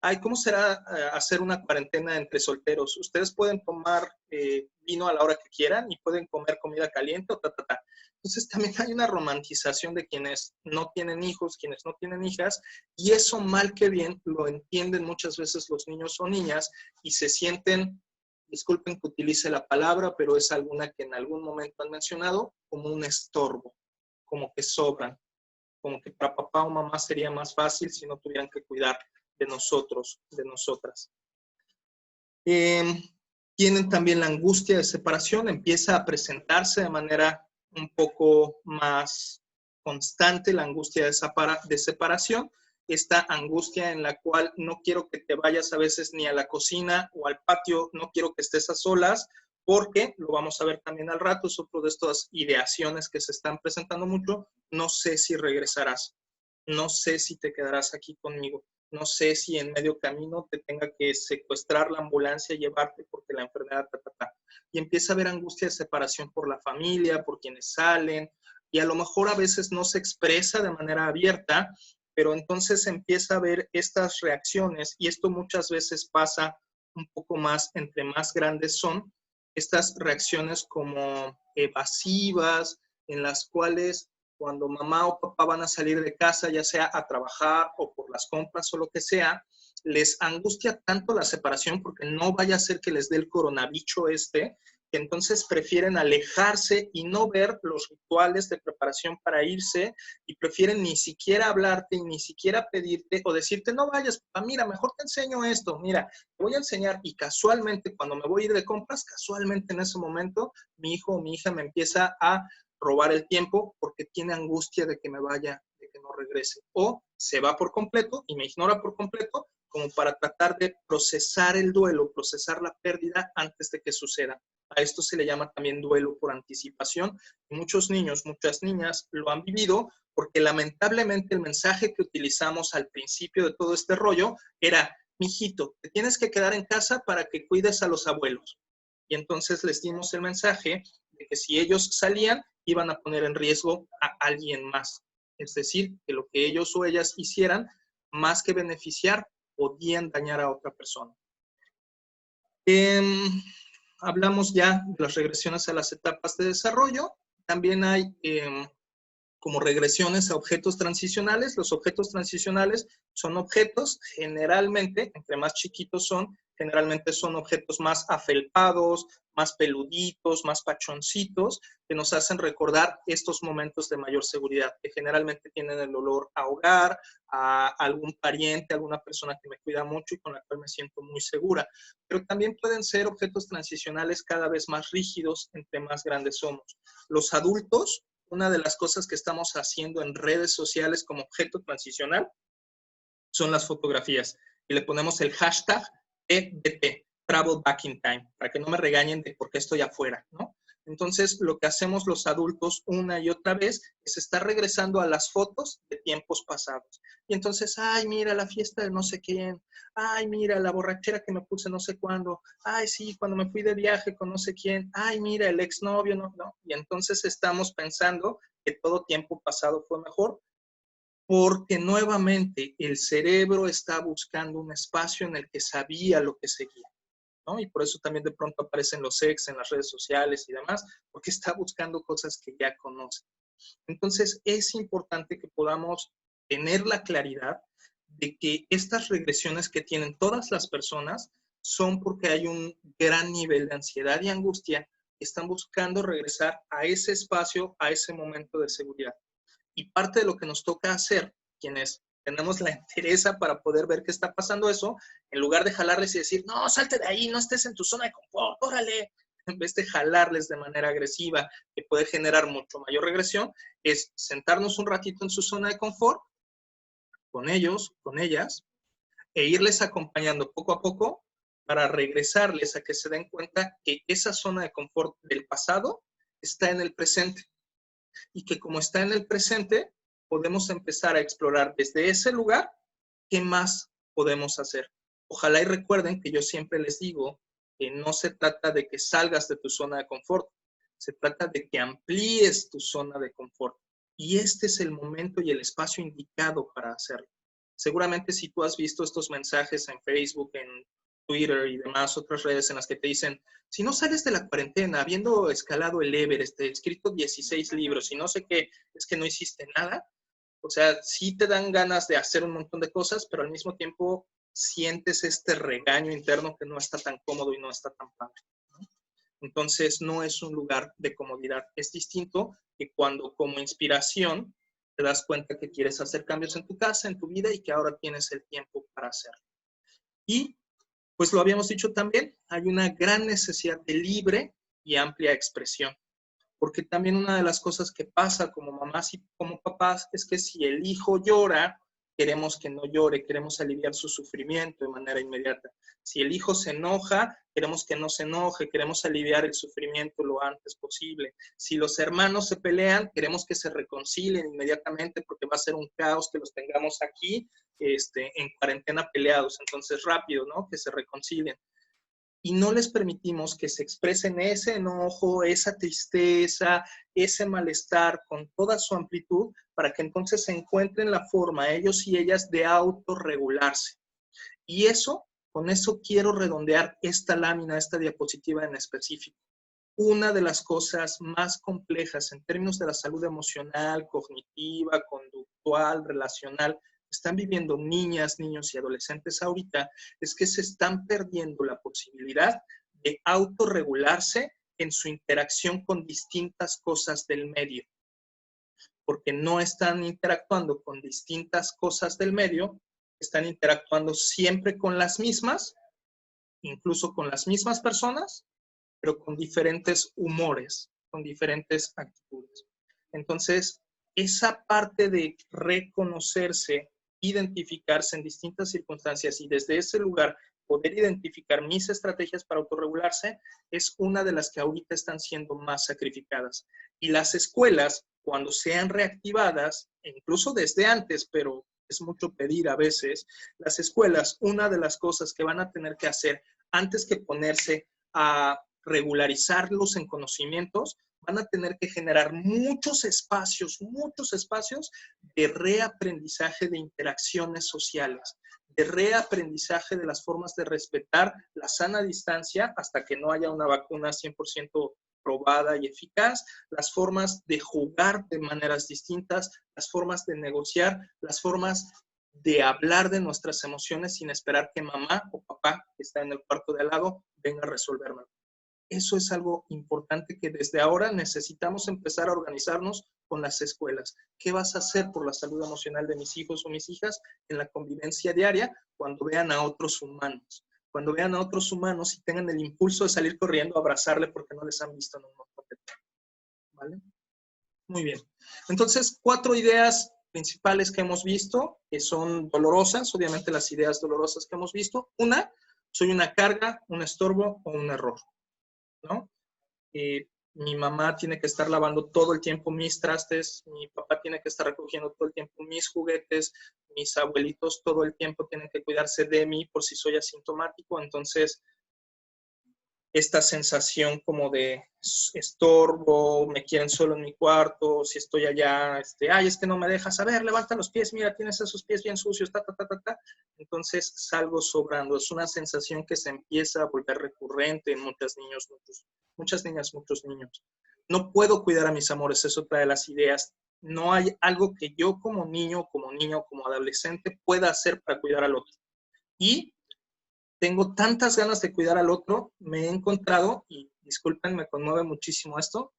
Ay, ¿cómo será hacer una cuarentena entre solteros? Ustedes pueden tomar vino a la hora que quieran y pueden comer comida caliente o ta. Entonces también hay una romantización de quienes no tienen hijos, quienes no tienen hijas, y eso mal que bien lo entienden muchas veces los niños o niñas y se sienten, disculpen que utilice la palabra, pero es alguna que en algún momento han mencionado, como un estorbo, como que sobran, como que para papá o mamá sería más fácil si no tuvieran que cuidar de nosotros, de nosotras. Tienen también la angustia de separación, empieza a presentarse de manera un poco más constante la angustia de separación, esta angustia en la cual no quiero que te vayas a veces ni a la cocina o al patio, no quiero que estés a solas, porque, lo vamos a ver también al rato, es otro de estas ideaciones que se están presentando mucho, no sé si regresarás, no sé si te quedarás aquí conmigo, no sé si en medio camino te tenga que secuestrar la ambulancia y llevarte porque la enfermedad, y empieza a haber angustia de separación por la familia, por quienes salen, y a lo mejor a veces no se expresa de manera abierta, pero entonces empieza a haber estas reacciones, y esto muchas veces pasa un poco más entre más grandes son, estas reacciones como evasivas, en las cuales cuando mamá o papá van a salir de casa, ya sea a trabajar o por las compras o lo que sea, les angustia tanto la separación porque no vaya a ser que les dé el coronabicho que entonces prefieren alejarse y no ver los rituales de preparación para irse y prefieren ni siquiera hablarte y ni siquiera pedirte o decirte, no vayas, papá, mira, mejor te enseño esto, mira, te voy a enseñar. Y casualmente, cuando me voy a ir de compras, casualmente en ese momento, mi hijo o mi hija me empieza a robar el tiempo porque tiene angustia de que me vaya, de que no regrese. O se va por completo y me ignora por completo, como para tratar de procesar el duelo, procesar la pérdida antes de que suceda. A esto se le llama también duelo por anticipación. Y muchos niños, muchas niñas lo han vivido porque lamentablemente el mensaje que utilizamos al principio de todo este rollo era, mijito, te tienes que quedar en casa para que cuides a los abuelos. Y entonces les dimos el mensaje de que si ellos salían, iban a poner en riesgo a alguien más. Es decir, que lo que ellos o ellas hicieran, más que beneficiar, podían dañar a otra persona. Hablamos ya de las regresiones a las etapas de desarrollo. También hay como regresiones a objetos transicionales. Los objetos transicionales son objetos, generalmente, entre más chiquitos son, generalmente son objetos más afelpados, más peluditos, más pachoncitos, que nos hacen recordar estos momentos de mayor seguridad, que generalmente tienen el olor a hogar, a algún pariente, a alguna persona que me cuida mucho y con la cual me siento muy segura. Pero también pueden ser objetos transicionales cada vez más rígidos entre más grandes somos. Los adultos, una de las cosas que estamos haciendo en redes sociales como objeto transicional son las fotografías. Y le ponemos el hashtag TBT, Travel Back in Time, para que no me regañen de por qué estoy afuera, ¿no? Entonces, lo que hacemos los adultos una y otra vez es estar regresando a las fotos de tiempos pasados. Y entonces, ay, mira la fiesta de no sé quién, ay, mira la borrachera que me puse no sé cuándo, ay, sí, cuando me fui de viaje con no sé quién, ay, mira el exnovio, no. Y entonces estamos pensando que todo tiempo pasado fue mejor, porque nuevamente el cerebro está buscando un espacio en el que sabía lo que seguía, ¿no? Y por eso también de pronto aparecen los ex en las redes sociales y demás, porque está buscando cosas que ya conoce. Entonces es importante que podamos tener la claridad de que estas regresiones que tienen todas las personas son porque hay un gran nivel de ansiedad y angustia que están buscando regresar a ese espacio, a ese momento de seguridad. Y parte de lo que nos toca hacer, quienes tenemos la entereza para poder ver qué está pasando eso, en lugar de jalarles y decir, no, salte de ahí, no estés en tu zona de confort, órale, en vez de jalarles de manera agresiva, que puede generar mucho mayor regresión, es sentarnos un ratito en su zona de confort, con ellos, con ellas, e irles acompañando poco a poco para regresarles a que se den cuenta que esa zona de confort del pasado está en el presente. Y que como está en el presente, podemos empezar a explorar desde ese lugar qué más podemos hacer. Ojalá y recuerden que yo siempre les digo que no se trata de que salgas de tu zona de confort, se trata de que amplíes tu zona de confort. Y este es el momento y el espacio indicado para hacerlo. Seguramente si tú has visto estos mensajes en Facebook, en Twitter y demás otras redes en las que te dicen, si no sales de la cuarentena habiendo escalado el Everest, escrito 16 libros y no sé qué, es que no hiciste nada. O sea, sí te dan ganas de hacer un montón de cosas, pero al mismo tiempo sientes este regaño interno que no está tan cómodo y no está tan padre, ¿no? Entonces, no es un lugar de comodidad. Es distinto que cuando como inspiración te das cuenta que quieres hacer cambios en tu casa, en tu vida y que ahora tienes el tiempo para hacerlo. Y pues lo habíamos dicho también, hay una gran necesidad de libre y amplia expresión. Porque también una de las cosas que pasa como mamás y como papás es que si el hijo llora, queremos que no llore, queremos aliviar su sufrimiento de manera inmediata. Si el hijo se enoja, queremos que no se enoje, queremos aliviar el sufrimiento lo antes posible. Si los hermanos se pelean, queremos que se reconcilien inmediatamente porque va a ser un caos que los tengamos aquí en cuarentena peleados. Entonces rápido, ¿no? Que se reconcilien. Y no les permitimos que se expresen ese enojo, esa tristeza, ese malestar con toda su amplitud para que entonces se encuentren la forma, ellos y ellas, de autorregularse. Y eso, con eso quiero redondear esta lámina, esta diapositiva en específico. Una de las cosas más complejas en términos de la salud emocional, cognitiva, conductual, relacional están viviendo niñas, niños y adolescentes ahorita es que se están perdiendo la posibilidad de autorregularse en su interacción con distintas cosas del medio, porque no están interactuando con distintas cosas del medio, están interactuando siempre con las mismas, incluso con las mismas personas, pero con diferentes humores, con diferentes actitudes. Entonces, esa parte de reconocerse, identificarse en distintas circunstancias y desde ese lugar poder identificar mis estrategias para autorregularse es una de las que ahorita están siendo más sacrificadas. Y las escuelas, cuando sean reactivadas, incluso desde antes, pero es mucho pedir a veces, las escuelas, una de las cosas que van a tener que hacer antes que ponerse a regularizarlos en conocimientos, van a tener que generar muchos espacios de reaprendizaje de interacciones sociales, de reaprendizaje de las formas de respetar la sana distancia hasta que no haya una vacuna 100% probada y eficaz, las formas de jugar de maneras distintas, las formas de negociar, las formas de hablar de nuestras emociones sin esperar que mamá o papá, que está en el cuarto de al lado, venga a resolverme. Eso es algo importante que desde ahora necesitamos empezar a organizarnos con las escuelas. ¿Qué vas a hacer por la salud emocional de mis hijos o mis hijas en la convivencia diaria cuando vean a otros humanos? Cuando vean a otros humanos y tengan el impulso de salir corriendo a abrazarle porque no les han visto en un montón de tiempo. ¿Vale? Muy bien. Entonces, 4 ideas principales que hemos visto, que son dolorosas, obviamente las ideas dolorosas que hemos visto. Una, soy una carga, un estorbo o un error, ¿no? Mi mamá tiene que estar lavando todo el tiempo mis trastes, mi papá tiene que estar recogiendo todo el tiempo mis juguetes, mis abuelitos todo el tiempo tienen que cuidarse de mí por si soy asintomático. Entonces, esta sensación como de estorbo, me quieren solo en mi cuarto, si estoy allá, ay, es que no me dejas, a ver, levanta los pies, mira, tienes esos pies bien sucios, entonces salgo sobrando. Es una sensación que se empieza a volver recurrente en muchas niñas, muchos niños. No puedo cuidar a mis amores, es otra de las ideas. No hay algo que yo como niño, como adolescente pueda hacer para cuidar al otro. Y tengo tantas ganas de cuidar al otro, me he encontrado, y disculpen, me conmueve muchísimo esto,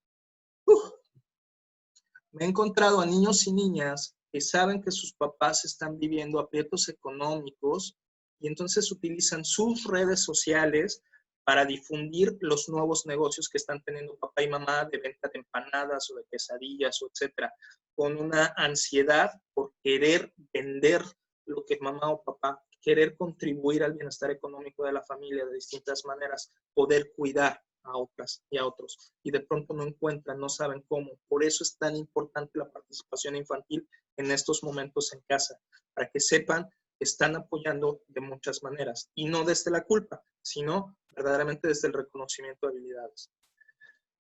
me he encontrado a niños y niñas que saben que sus papás están viviendo aprietos económicos y entonces utilizan sus redes sociales para difundir los nuevos negocios que están teniendo papá y mamá de venta de empanadas o de quesadillas o etcétera, con una ansiedad por querer vender lo que mamá o papá, querer contribuir al bienestar económico de la familia de distintas maneras, poder cuidar a otras y a otros. Y de pronto no encuentran, no saben cómo. Por eso es tan importante la participación infantil en estos momentos en casa, para que sepan que están apoyando de muchas maneras. Y no desde la culpa, sino verdaderamente desde el reconocimiento de habilidades.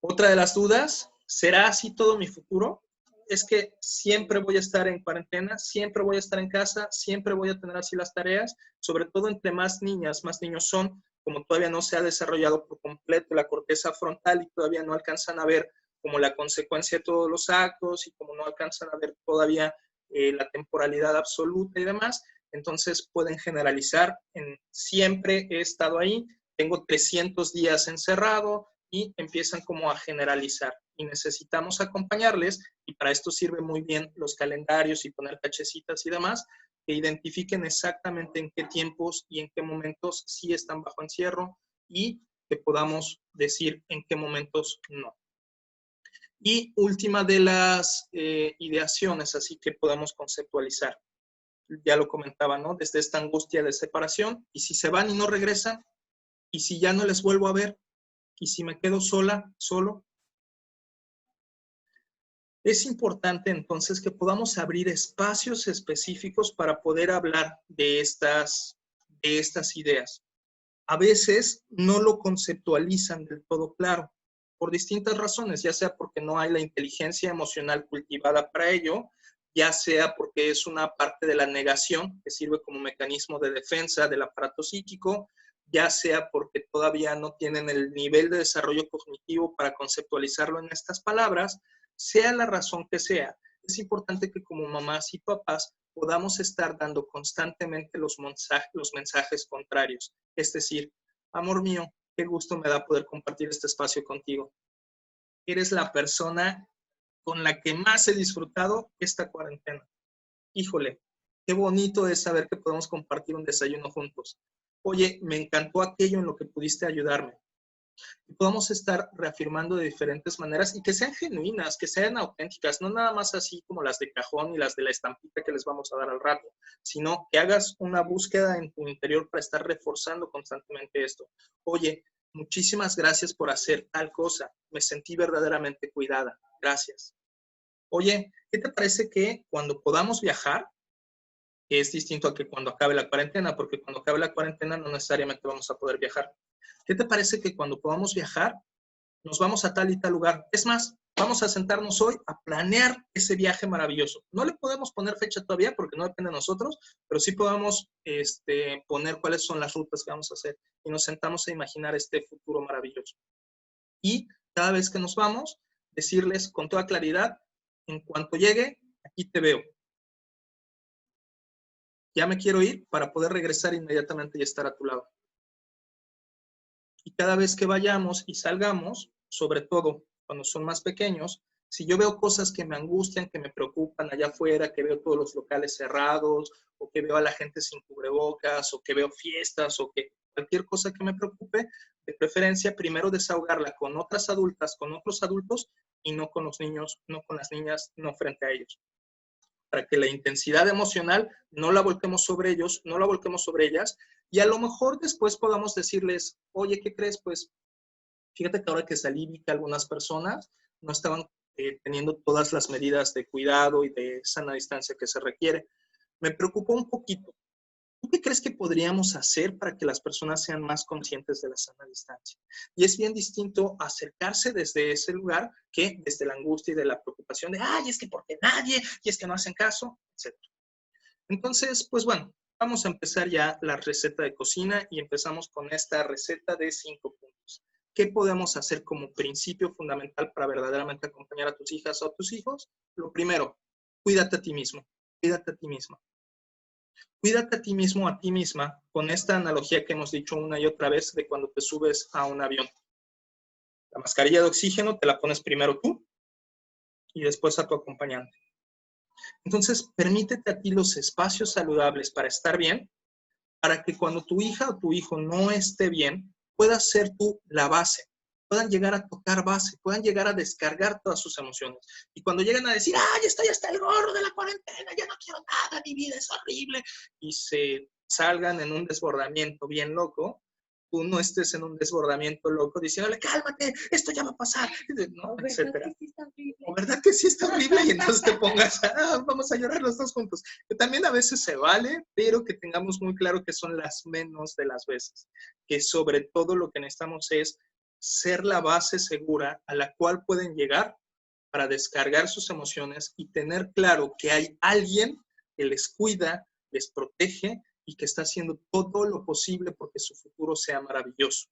Otra de las dudas, ¿será así todo mi futuro? Es que siempre voy a estar en cuarentena, siempre voy a estar en casa, siempre voy a tener así las tareas, sobre todo entre más niñas, más niños son, como todavía no se ha desarrollado por completo la corteza frontal y todavía no alcanzan a ver como la consecuencia de todos los actos y como no alcanzan a ver todavía la temporalidad absoluta y demás, entonces pueden generalizar en siempre he estado ahí, tengo 300 días encerrado y empiezan como a generalizar. Y necesitamos acompañarles, y para esto sirven muy bien los calendarios y poner cachecitas y demás, que identifiquen exactamente en qué tiempos y en qué momentos sí están bajo encierro y que podamos decir en qué momentos no. Y última de las ideaciones, así que podamos conceptualizar. Ya lo comentaba, ¿no? Desde esta angustia de separación, y si se van y no regresan, y si ya no les vuelvo a ver, y si me quedo sola, solo. Es importante entonces que podamos abrir espacios específicos para poder hablar de estas ideas. A veces no lo conceptualizan del todo claro, por distintas razones, ya sea porque no hay la inteligencia emocional cultivada para ello, ya sea porque es una parte de la negación que sirve como mecanismo de defensa del aparato psíquico, ya sea porque todavía no tienen el nivel de desarrollo cognitivo para conceptualizarlo en estas palabras, sea la razón que sea. Es importante que como mamás y papás podamos estar dando constantemente los mensajes contrarios. Es decir, amor mío, qué gusto me da poder compartir este espacio contigo. Eres la persona con la que más he disfrutado esta cuarentena. Híjole, qué bonito es saber que podemos compartir un desayuno juntos. Oye, me encantó aquello en lo que pudiste ayudarme. Y podamos estar reafirmando de diferentes maneras y que sean genuinas, que sean auténticas, no nada más así como las de cajón y las de la estampita que les vamos a dar al rato, sino que hagas una búsqueda en tu interior para estar reforzando constantemente esto. Oye, muchísimas gracias por hacer tal cosa. Me sentí verdaderamente cuidada. Gracias. Oye, ¿qué te parece que cuando podamos viajar, que es distinto a que cuando acabe la cuarentena, porque cuando acabe la cuarentena no necesariamente vamos a poder viajar? ¿Qué te parece que cuando podamos viajar, nos vamos a tal y tal lugar? Es más, vamos a sentarnos hoy a planear ese viaje maravilloso. No le podemos poner fecha todavía porque no depende de nosotros, pero sí podemos poner cuáles son las rutas que vamos a hacer y nos sentamos a imaginar este futuro maravilloso. Y cada vez que nos vamos, decirles con toda claridad, en cuanto llegue, aquí te veo. Ya me quiero ir para poder regresar inmediatamente y estar a tu lado. Y cada vez que vayamos y salgamos, sobre todo cuando son más pequeños, si yo veo cosas que me angustian, que me preocupan allá afuera, que veo todos los locales cerrados, o que veo a la gente sin cubrebocas, o que veo fiestas, o que cualquier cosa que me preocupe, de preferencia primero desahogarla con otras adultas, con otros adultos, y no con los niños, no con las niñas, no frente a ellos. Para que la intensidad emocional no la volquemos sobre ellos, no la volquemos sobre ellas, y a lo mejor después podamos decirles, oye, ¿qué crees? Pues fíjate que ahora que salí vi que algunas personas no estaban teniendo todas las medidas de cuidado y de sana distancia que se requiere. Me preocupó un poquito. ¿Tú qué crees que podríamos hacer para que las personas sean más conscientes de la sana distancia? Y es bien distinto acercarse desde ese lugar que desde la angustia y de la preocupación de, ay, es que porque nadie, y es que no hacen caso, etc. Entonces, pues bueno, vamos a empezar ya la receta de cocina y empezamos con esta receta de 5 puntos. ¿Qué podemos hacer como principio fundamental para verdaderamente acompañar a tus hijas o a tus hijos? Lo primero, cuídate a ti mismo, cuídate a ti misma. Cuídate a ti mismo, a ti misma, con esta analogía que hemos dicho una y otra vez de cuando te subes a un avión. La mascarilla de oxígeno te la pones primero tú y después a tu acompañante. Entonces, permítete a ti los espacios saludables para estar bien, para que cuando tu hija o tu hijo no esté bien, puedas ser tú la base, puedan llegar a tocar base, puedan llegar a descargar todas sus emociones. Y cuando llegan a decir, ¡ay, estoy hasta el gorro de la cuarentena, ya no quiero nada, mi vida es horrible! Y se salgan en un desbordamiento bien loco, tú no estés en un desbordamiento loco diciéndole, cálmate, esto ya va a pasar, ¿no? Etcétera. ¿O verdad que sí está horrible? Y entonces te pongas, vamos a llorar los dos juntos. Que también a veces se vale, pero que tengamos muy claro que son las menos de las veces. Que sobre todo lo que necesitamos es ser la base segura a la cual pueden llegar para descargar sus emociones y tener claro que hay alguien que les cuida, les protege y que está haciendo todo lo posible porque su futuro sea maravilloso.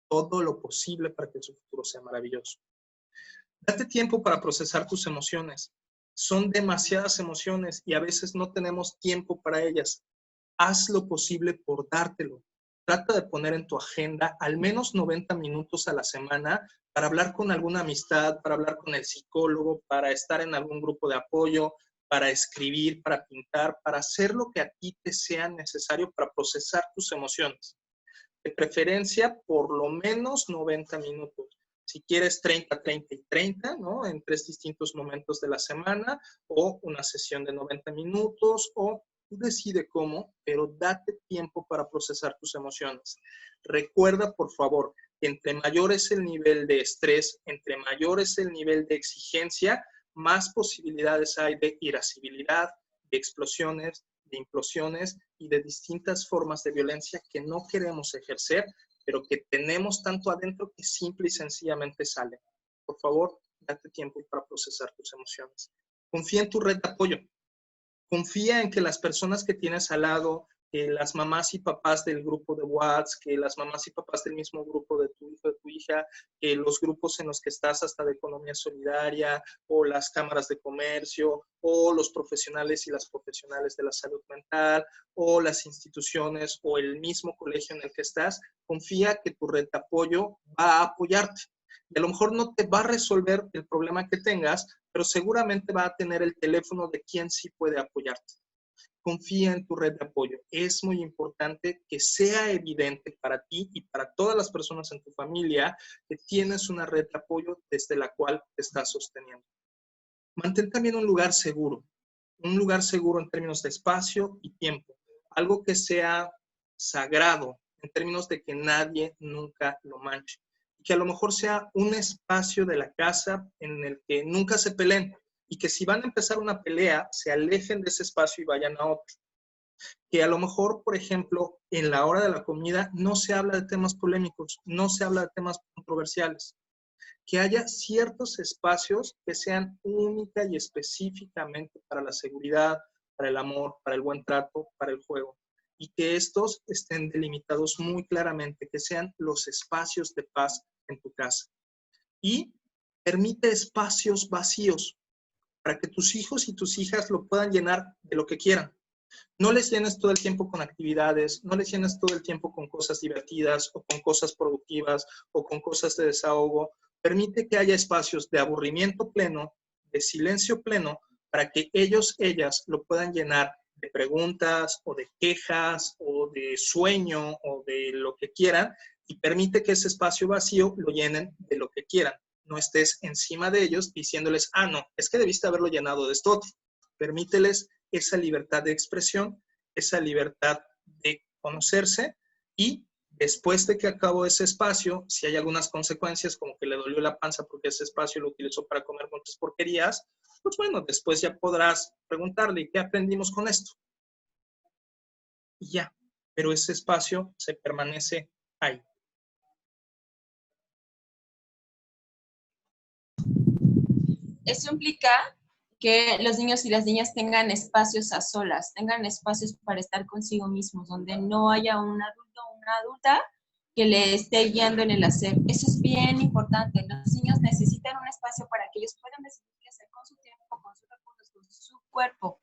Todo lo posible para que su futuro sea maravilloso. Date tiempo para procesar tus emociones. Son demasiadas emociones y a veces no tenemos tiempo para ellas. Haz lo posible por dártelo. Trata de poner en tu agenda al menos 90 minutos a la semana para hablar con alguna amistad, para hablar con el psicólogo, para estar en algún grupo de apoyo, para escribir, para pintar, para hacer lo que a ti te sea necesario para procesar tus emociones. De preferencia, por lo menos 90 minutos. Si quieres 30, 30 y 30, ¿no? En 3 distintos momentos de la semana, o una sesión de 90 minutos, o tú decide cómo, pero date tiempo para procesar tus emociones. Recuerda, por favor, que entre mayor es el nivel de estrés, entre mayor es el nivel de exigencia, más posibilidades hay de irascibilidad, de explosiones, de implosiones y de distintas formas de violencia que no queremos ejercer, pero que tenemos tanto adentro que simple y sencillamente salen. Por favor, date tiempo para procesar tus emociones. Confía en tu red de apoyo. Confía en que las personas que tienes al lado que las mamás y papás del grupo de WhatsApp, que las mamás y papás del mismo grupo de tu hijo, de tu hija, que los grupos en los que estás hasta de economía solidaria, o las cámaras de comercio, o los profesionales y las profesionales de la salud mental, o las instituciones, o el mismo colegio en el que estás, confía que tu red de apoyo va a apoyarte. Y a lo mejor no te va a resolver el problema que tengas, pero seguramente va a tener el teléfono de quien sí puede apoyarte. Confía en tu red de apoyo. Es muy importante que sea evidente para ti y para todas las personas en tu familia que tienes una red de apoyo desde la cual te estás sosteniendo. Mantén también un lugar seguro en términos de espacio y tiempo, algo que sea sagrado en términos de que nadie nunca lo manche, y que a lo mejor sea un espacio de la casa en el que nunca se peleen, y que si van a empezar una pelea, se alejen de ese espacio y vayan a otro. Que a lo mejor, por ejemplo, en la hora de la comida no se habla de temas polémicos, no se habla de temas controversiales. Que haya ciertos espacios que sean única y específicamente para la seguridad, para el amor, para el buen trato, para el juego. Y que estos estén delimitados muy claramente, que sean los espacios de paz en tu casa. Y permite espacios vacíos, para que tus hijos y tus hijas lo puedan llenar de lo que quieran. No les llenes todo el tiempo con actividades, no les llenes todo el tiempo con cosas divertidas o con cosas productivas o con cosas de desahogo. Permite que haya espacios de aburrimiento pleno, de silencio pleno, para que ellos, ellas lo puedan llenar de preguntas o de quejas o de sueño o de lo que quieran, y permite que ese espacio vacío lo llenen de lo que quieran. No estés encima de ellos diciéndoles, ah, no, es que debiste haberlo llenado de esto otro. Permíteles esa libertad de expresión, esa libertad de conocerse, y después de que acabó ese espacio, si hay algunas consecuencias como que le dolió la panza porque ese espacio lo utilizó para comer muchas porquerías, pues bueno, después ya podrás preguntarle, ¿qué aprendimos con esto? Y ya, pero ese espacio se permanece ahí. Eso implica que los niños y las niñas tengan espacios a solas, tengan espacios para estar consigo mismos, donde no haya un adulto o una adulta que le esté guiando en el hacer. Eso es bien importante. Los niños necesitan un espacio para que ellos puedan decidir qué hacer con su tiempo, con sus recursos, con su cuerpo.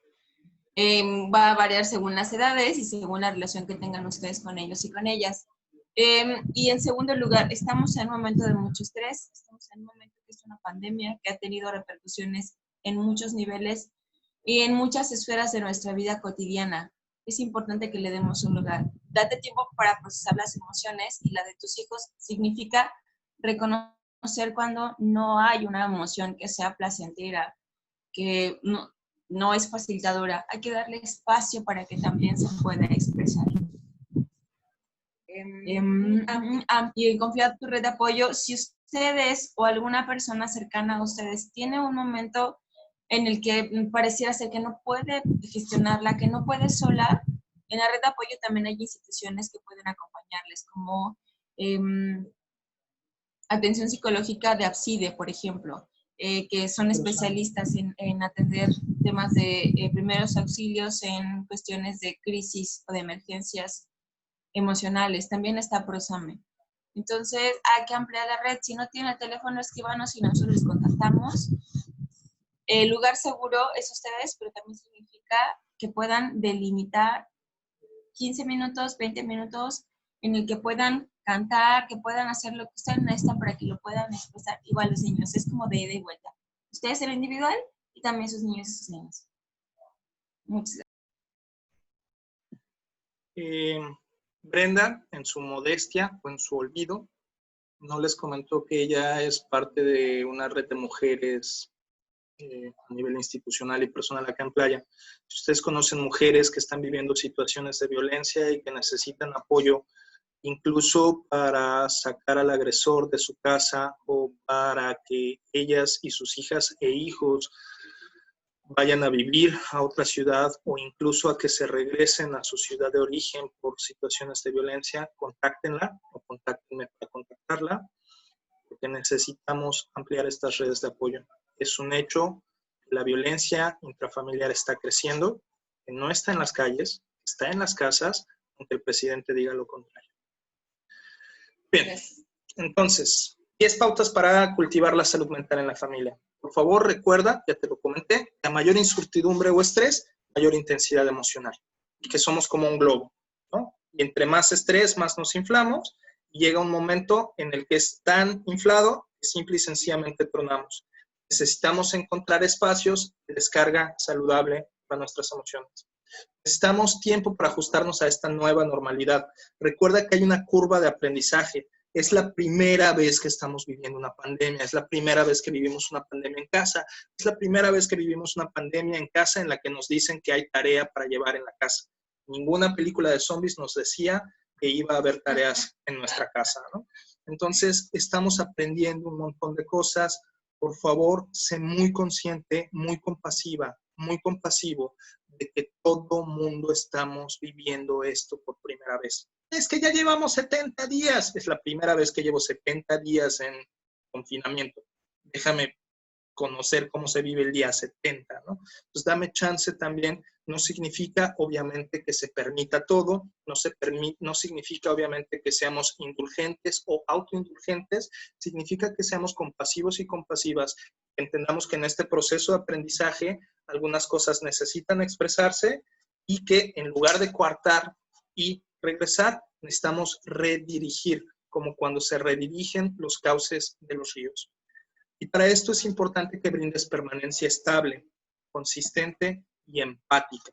Va a variar según las edades y según la relación que tengan ustedes con ellos y con ellas. Y en segundo lugar, estamos en un momento de mucho estrés, estamos en un momento que es una pandemia que ha tenido repercusiones en muchos niveles y en muchas esferas de nuestra vida cotidiana. Es importante que le demos un lugar. Date tiempo para procesar las emociones, y la de tus hijos significa reconocer cuando no hay una emoción que sea placentera, que no es facilitadora. Hay que darle espacio para que también se pueda expresar. Y en confiar tu red de apoyo, si ustedes o alguna persona cercana a ustedes tiene un momento en el que pareciera ser que no puede gestionarla, que no puede sola, en la red de apoyo también hay instituciones que pueden acompañarles, como atención psicológica de APSIDE, por ejemplo, que son especialistas en atender temas de primeros auxilios en cuestiones de crisis o de emergencias emocionales. También está Prosame. Entonces, hay que ampliar la red. Si no tiene el teléfono, escríbanos y nosotros les contactamos. El lugar seguro es ustedes, pero también significa que puedan delimitar 15 minutos, 20 minutos, en el que puedan cantar, que puedan hacer lo que ustedes necesitan para que lo puedan expresar. Igual los niños, es como de ida y vuelta. Ustedes en lo individual y también sus niños y sus niñas. Muchas gracias. Brenda, en su modestia o en su olvido, no les comentó que ella es parte de una red de mujeres a nivel institucional y personal acá en Playa. Si ustedes conocen mujeres que están viviendo situaciones de violencia y que necesitan apoyo, incluso para sacar al agresor de su casa o para que ellas y sus hijas e hijos vayan a vivir a otra ciudad o incluso a que se regresen a su ciudad de origen por situaciones de violencia, contáctenla o contáctenme para contactarla, porque necesitamos ampliar estas redes de apoyo. Es un hecho que la violencia intrafamiliar está creciendo, que no está en las calles, está en las casas, aunque el presidente diga lo contrario. Bien, entonces, 10 pautas para cultivar la salud mental en la familia. Por favor, recuerda, ya te lo comenté, que a mayor incertidumbre o estrés, mayor intensidad emocional. Y que somos como un globo, ¿no? Y entre más estrés, más nos inflamos. Y llega un momento en el que es tan inflado que simple y sencillamente tronamos. Necesitamos encontrar espacios de descarga saludable para nuestras emociones. Necesitamos tiempo para ajustarnos a esta nueva normalidad. Recuerda que hay una curva de aprendizaje. Es la primera vez que estamos viviendo una pandemia, es la primera vez que vivimos una pandemia en casa, es la primera vez que vivimos una pandemia en casa en la que nos dicen que hay tarea para llevar en la casa. Ninguna película de zombies nos decía que iba a haber tareas en nuestra casa, ¿no? Entonces, estamos aprendiendo un montón de cosas. Por favor, sé muy consciente, muy compasiva, muy compasivo de que todo mundo estamos viviendo esto por primera vez. Es que ya llevamos 70 días. Es la primera vez que llevo 70 días en confinamiento. Déjame conocer cómo se vive el día 70, ¿no? Pues dame chance también. No significa, obviamente, que se permita todo. No significa, obviamente, que seamos indulgentes o autoindulgentes. Significa que seamos compasivos y compasivas. Entendamos que en este proceso de aprendizaje algunas cosas necesitan expresarse y que en lugar de coartar y regresar, necesitamos redirigir, como cuando se redirigen los cauces de los ríos. Y para esto es importante que brindes permanencia estable, consistente y empática,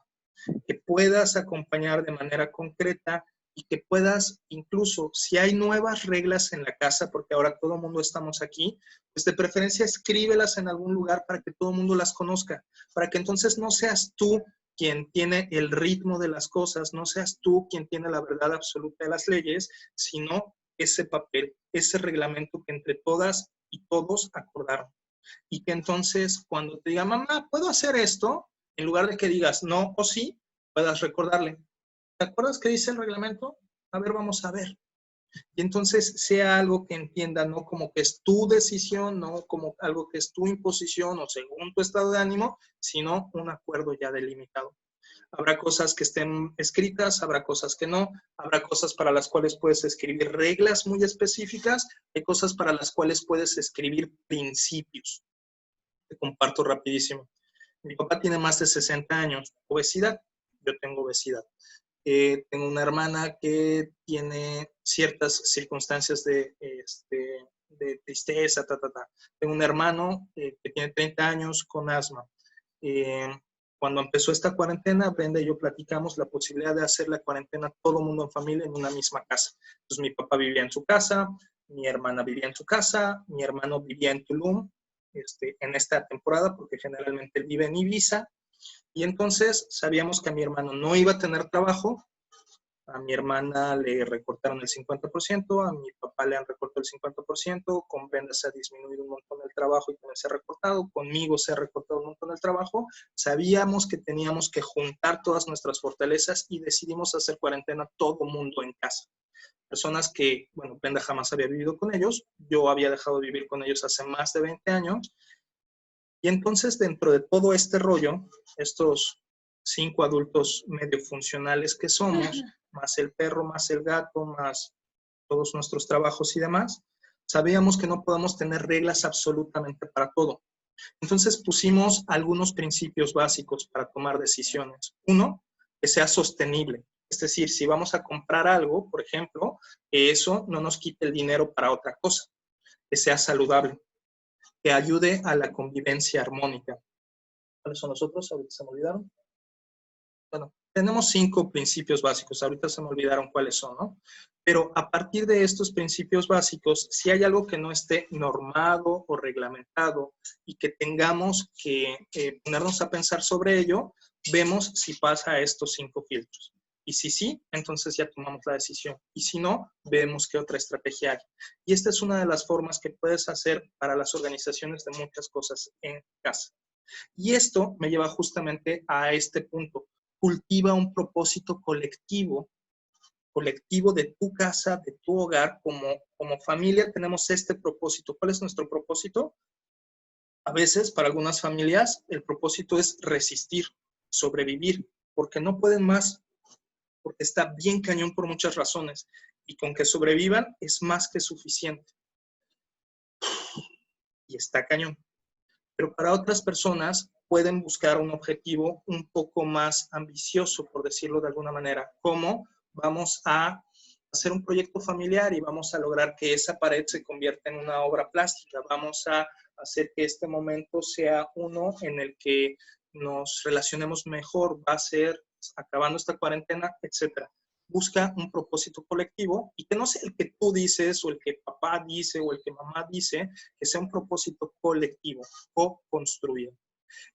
que puedas acompañar de manera concreta y que puedas, incluso si hay nuevas reglas en la casa, porque ahora todo el mundo estamos aquí, pues de preferencia escríbelas en algún lugar para que todo el mundo las conozca, para que entonces no seas tú quien tiene el ritmo de las cosas, no seas tú quien tiene la verdad absoluta de las leyes, sino ese papel, ese reglamento que entre todas y todos acordaron. Y que entonces cuando te diga, mamá, ¿puedo hacer esto? En lugar de que digas no o sí, puedas recordarle. ¿Te acuerdas qué dice el reglamento? A ver, vamos a ver. Y entonces sea algo que entienda, no como que es tu decisión, no como algo que es tu imposición o según tu estado de ánimo, sino un acuerdo ya delimitado. Habrá cosas que estén escritas, habrá cosas que no, habrá cosas para las cuales puedes escribir reglas muy específicas, hay cosas para las cuales puedes escribir principios. Te comparto rapidísimo. Mi papá tiene más de 60 años, obesidad, yo tengo obesidad. Tengo una hermana que tiene ciertas circunstancias de tristeza, Tengo un hermano que tiene 30 años con asma. Cuando empezó esta cuarentena, Brenda y yo platicamos la posibilidad de hacer la cuarentena todo el mundo en familia en una misma casa. Entonces mi papá vivía en su casa, mi hermana vivía en su casa, mi hermano vivía en Tulum en esta temporada porque generalmente él vive en Ibiza. Y entonces sabíamos que a mi hermano no iba a tener trabajo, a mi hermana le recortaron el 50%, a mi papá le han recortado el 50%, con Brenda se ha disminuido un montón el trabajo y también se ha recortado, conmigo se ha recortado un montón el trabajo. Sabíamos que teníamos que juntar todas nuestras fortalezas y decidimos hacer cuarentena todo mundo en casa. Personas que, bueno, Brenda jamás había vivido con ellos, yo había dejado de vivir con ellos hace más de 20 años. Y entonces, dentro de todo este rollo, estos 5 adultos medio funcionales que somos, más el perro, más el gato, más todos nuestros trabajos y demás, sabíamos que no podemos tener reglas absolutamente para todo. Entonces pusimos algunos principios básicos para tomar decisiones. Uno, que sea sostenible. Es decir, si vamos a comprar algo, por ejemplo, que eso no nos quite el dinero para otra cosa. Que sea saludable. Que ayude a la convivencia armónica. ¿Cuáles son los otros? Ahorita se me olvidaron. Bueno, tenemos 5 principios básicos. Ahorita se me olvidaron cuáles son, ¿no? Pero a partir de estos principios básicos, si hay algo que no esté normado o reglamentado y que tengamos que ponernos a pensar sobre ello, vemos si pasa a estos 5 filtros. Y si sí, entonces ya tomamos la decisión. Y si no, vemos qué otra estrategia hay. Y esta es una de las formas que puedes hacer para las organizaciones de muchas cosas en casa. Y esto me lleva justamente a este punto. Cultiva un propósito colectivo de tu casa, de tu hogar. Como familia tenemos este propósito. ¿Cuál es nuestro propósito? A veces, para algunas familias, el propósito es resistir, sobrevivir, porque no pueden más. porque está bien cañón por muchas razones. Y con que sobrevivan es más que suficiente. Y está cañón. Pero para otras personas pueden buscar un objetivo un poco más ambicioso, por decirlo de alguna manera, como vamos a hacer un proyecto familiar y vamos a lograr que esa pared se convierta en una obra plástica. Vamos a hacer que este momento sea uno en el que nos relacionemos mejor, va a ser acabando esta cuarentena, etcétera. Busca un propósito colectivo y que no sea el que tú dices o el que papá dice o el que mamá dice, que sea un propósito colectivo o construido.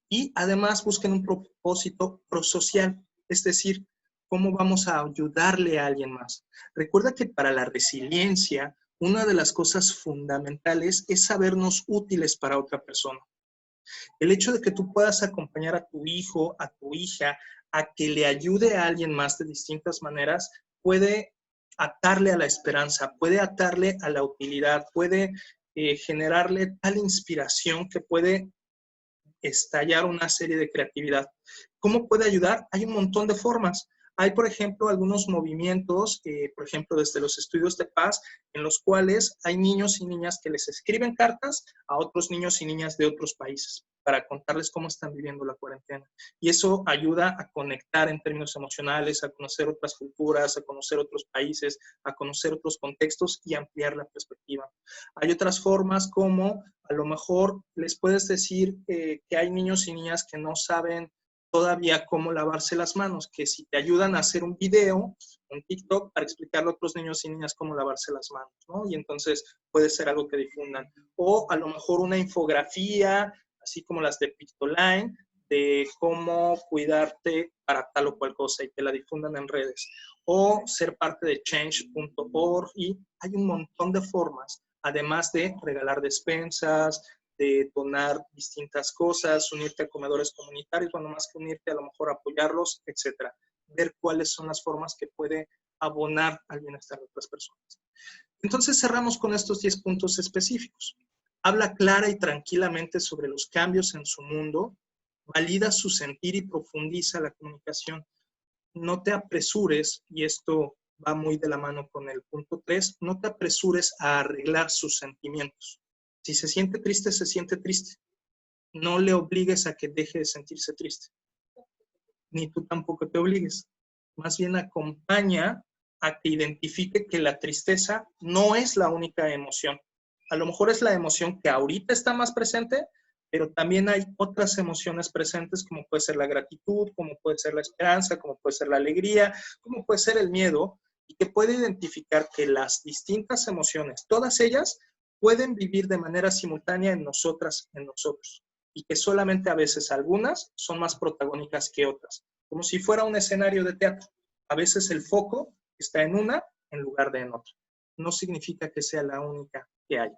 Y además busquen un propósito prosocial, es decir, cómo vamos a ayudarle a alguien más. Recuerda que para la resiliencia, una de las cosas fundamentales es sabernos útiles para otra persona. El hecho de que tú puedas acompañar a tu hijo, a tu hija, a que le ayude a alguien más de distintas maneras, puede atarle a la esperanza, puede atarle a la utilidad, puede generarle tal inspiración que puede estallar una serie de creatividad. ¿Cómo puede ayudar? Hay un montón de formas. Hay, por ejemplo, algunos movimientos, por ejemplo, desde los estudios de paz, en los cuales hay niños y niñas que les escriben cartas a otros niños y niñas de otros países para contarles cómo están viviendo la cuarentena. Y eso ayuda a conectar en términos emocionales, a conocer otras culturas, a conocer otros países, a conocer otros contextos y ampliar la perspectiva. Hay otras formas como a lo mejor les puedes decir que hay niños y niñas que no saben todavía cómo lavarse las manos, que si te ayudan a hacer un video, un TikTok, para explicarle a otros niños y niñas cómo lavarse las manos, ¿no? Y entonces puede ser algo que difundan. O a lo mejor una infografía, así como las de Pictoline, de cómo cuidarte para tal o cual cosa y que la difundan en redes. O ser parte de change.org y hay un montón de formas, además de regalar despensas, de donar distintas cosas, unirte a comedores comunitarios, bueno, más que unirte, a lo mejor apoyarlos, etcétera. Ver cuáles son las formas que puede abonar al bienestar de otras personas. Entonces cerramos con estos 10 puntos específicos. Habla clara y tranquilamente sobre los cambios en su mundo, valida su sentir y profundiza la comunicación. No te apresures, y esto va muy de la mano con el punto 3, no te apresures a arreglar sus sentimientos. Si se siente triste, se siente triste. No le obligues a que deje de sentirse triste. Ni tú tampoco te obligues. Más bien acompaña a que identifique que la tristeza no es la única emoción. A lo mejor es la emoción que ahorita está más presente, pero también hay otras emociones presentes, como puede ser la gratitud, como puede ser la esperanza, como puede ser la alegría, como puede ser el miedo, y que puede identificar que las distintas emociones, todas ellas, pueden vivir de manera simultánea en nosotras, en nosotros, y que solamente a veces algunas son más protagónicas que otras, como si fuera un escenario de teatro. A veces el foco está en una en lugar de en otra. No significa que sea la única que hay.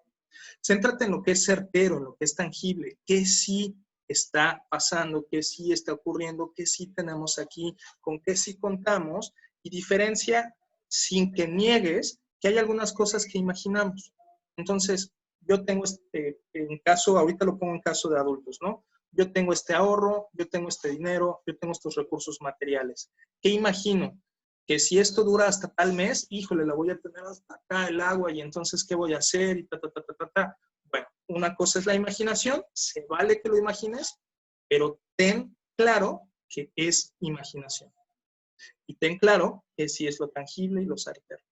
Céntrate en lo que es certero, en lo que es tangible, qué sí está pasando, qué sí está ocurriendo, qué sí tenemos aquí, con qué sí contamos, y diferencia sin que niegues que hay algunas cosas que imaginamos. Entonces, yo tengo en caso, ahorita lo pongo en caso de adultos, ¿no? Yo tengo este ahorro, yo tengo este dinero, yo tengo estos recursos materiales. ¿Qué imagino? Que si esto dura hasta tal mes, híjole, la voy a tener hasta acá el agua y entonces, ¿qué voy a hacer? Y Bueno, una cosa es la imaginación, se vale que lo imagines, pero ten claro que es imaginación. Y ten claro que sí es lo tangible y lo certero.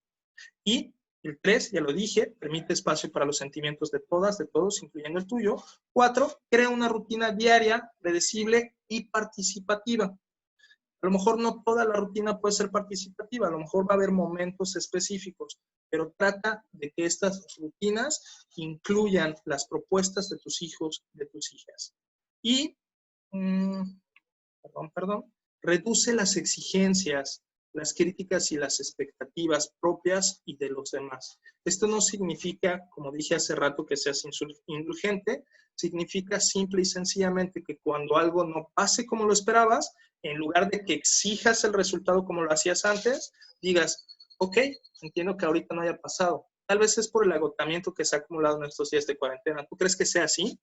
Y el 3, ya lo dije, permite espacio para los sentimientos de todas, de todos, incluyendo el tuyo. 4, crea una rutina diaria, predecible y participativa. A lo mejor no toda la rutina puede ser participativa, a lo mejor va a haber momentos específicos, pero trata de que estas rutinas incluyan las propuestas de tus hijos, de tus hijas. Y, reduce las exigencias, las críticas y las expectativas propias y de los demás. Esto no significa, como dije hace rato, que seas indulgente, significa simple y sencillamente que cuando algo no pase como lo esperabas, en lugar de que exijas el resultado como lo hacías antes, digas, ok, entiendo que ahorita no haya pasado. Tal vez es por el agotamiento que se ha acumulado en estos días de cuarentena. ¿Tú crees que sea así?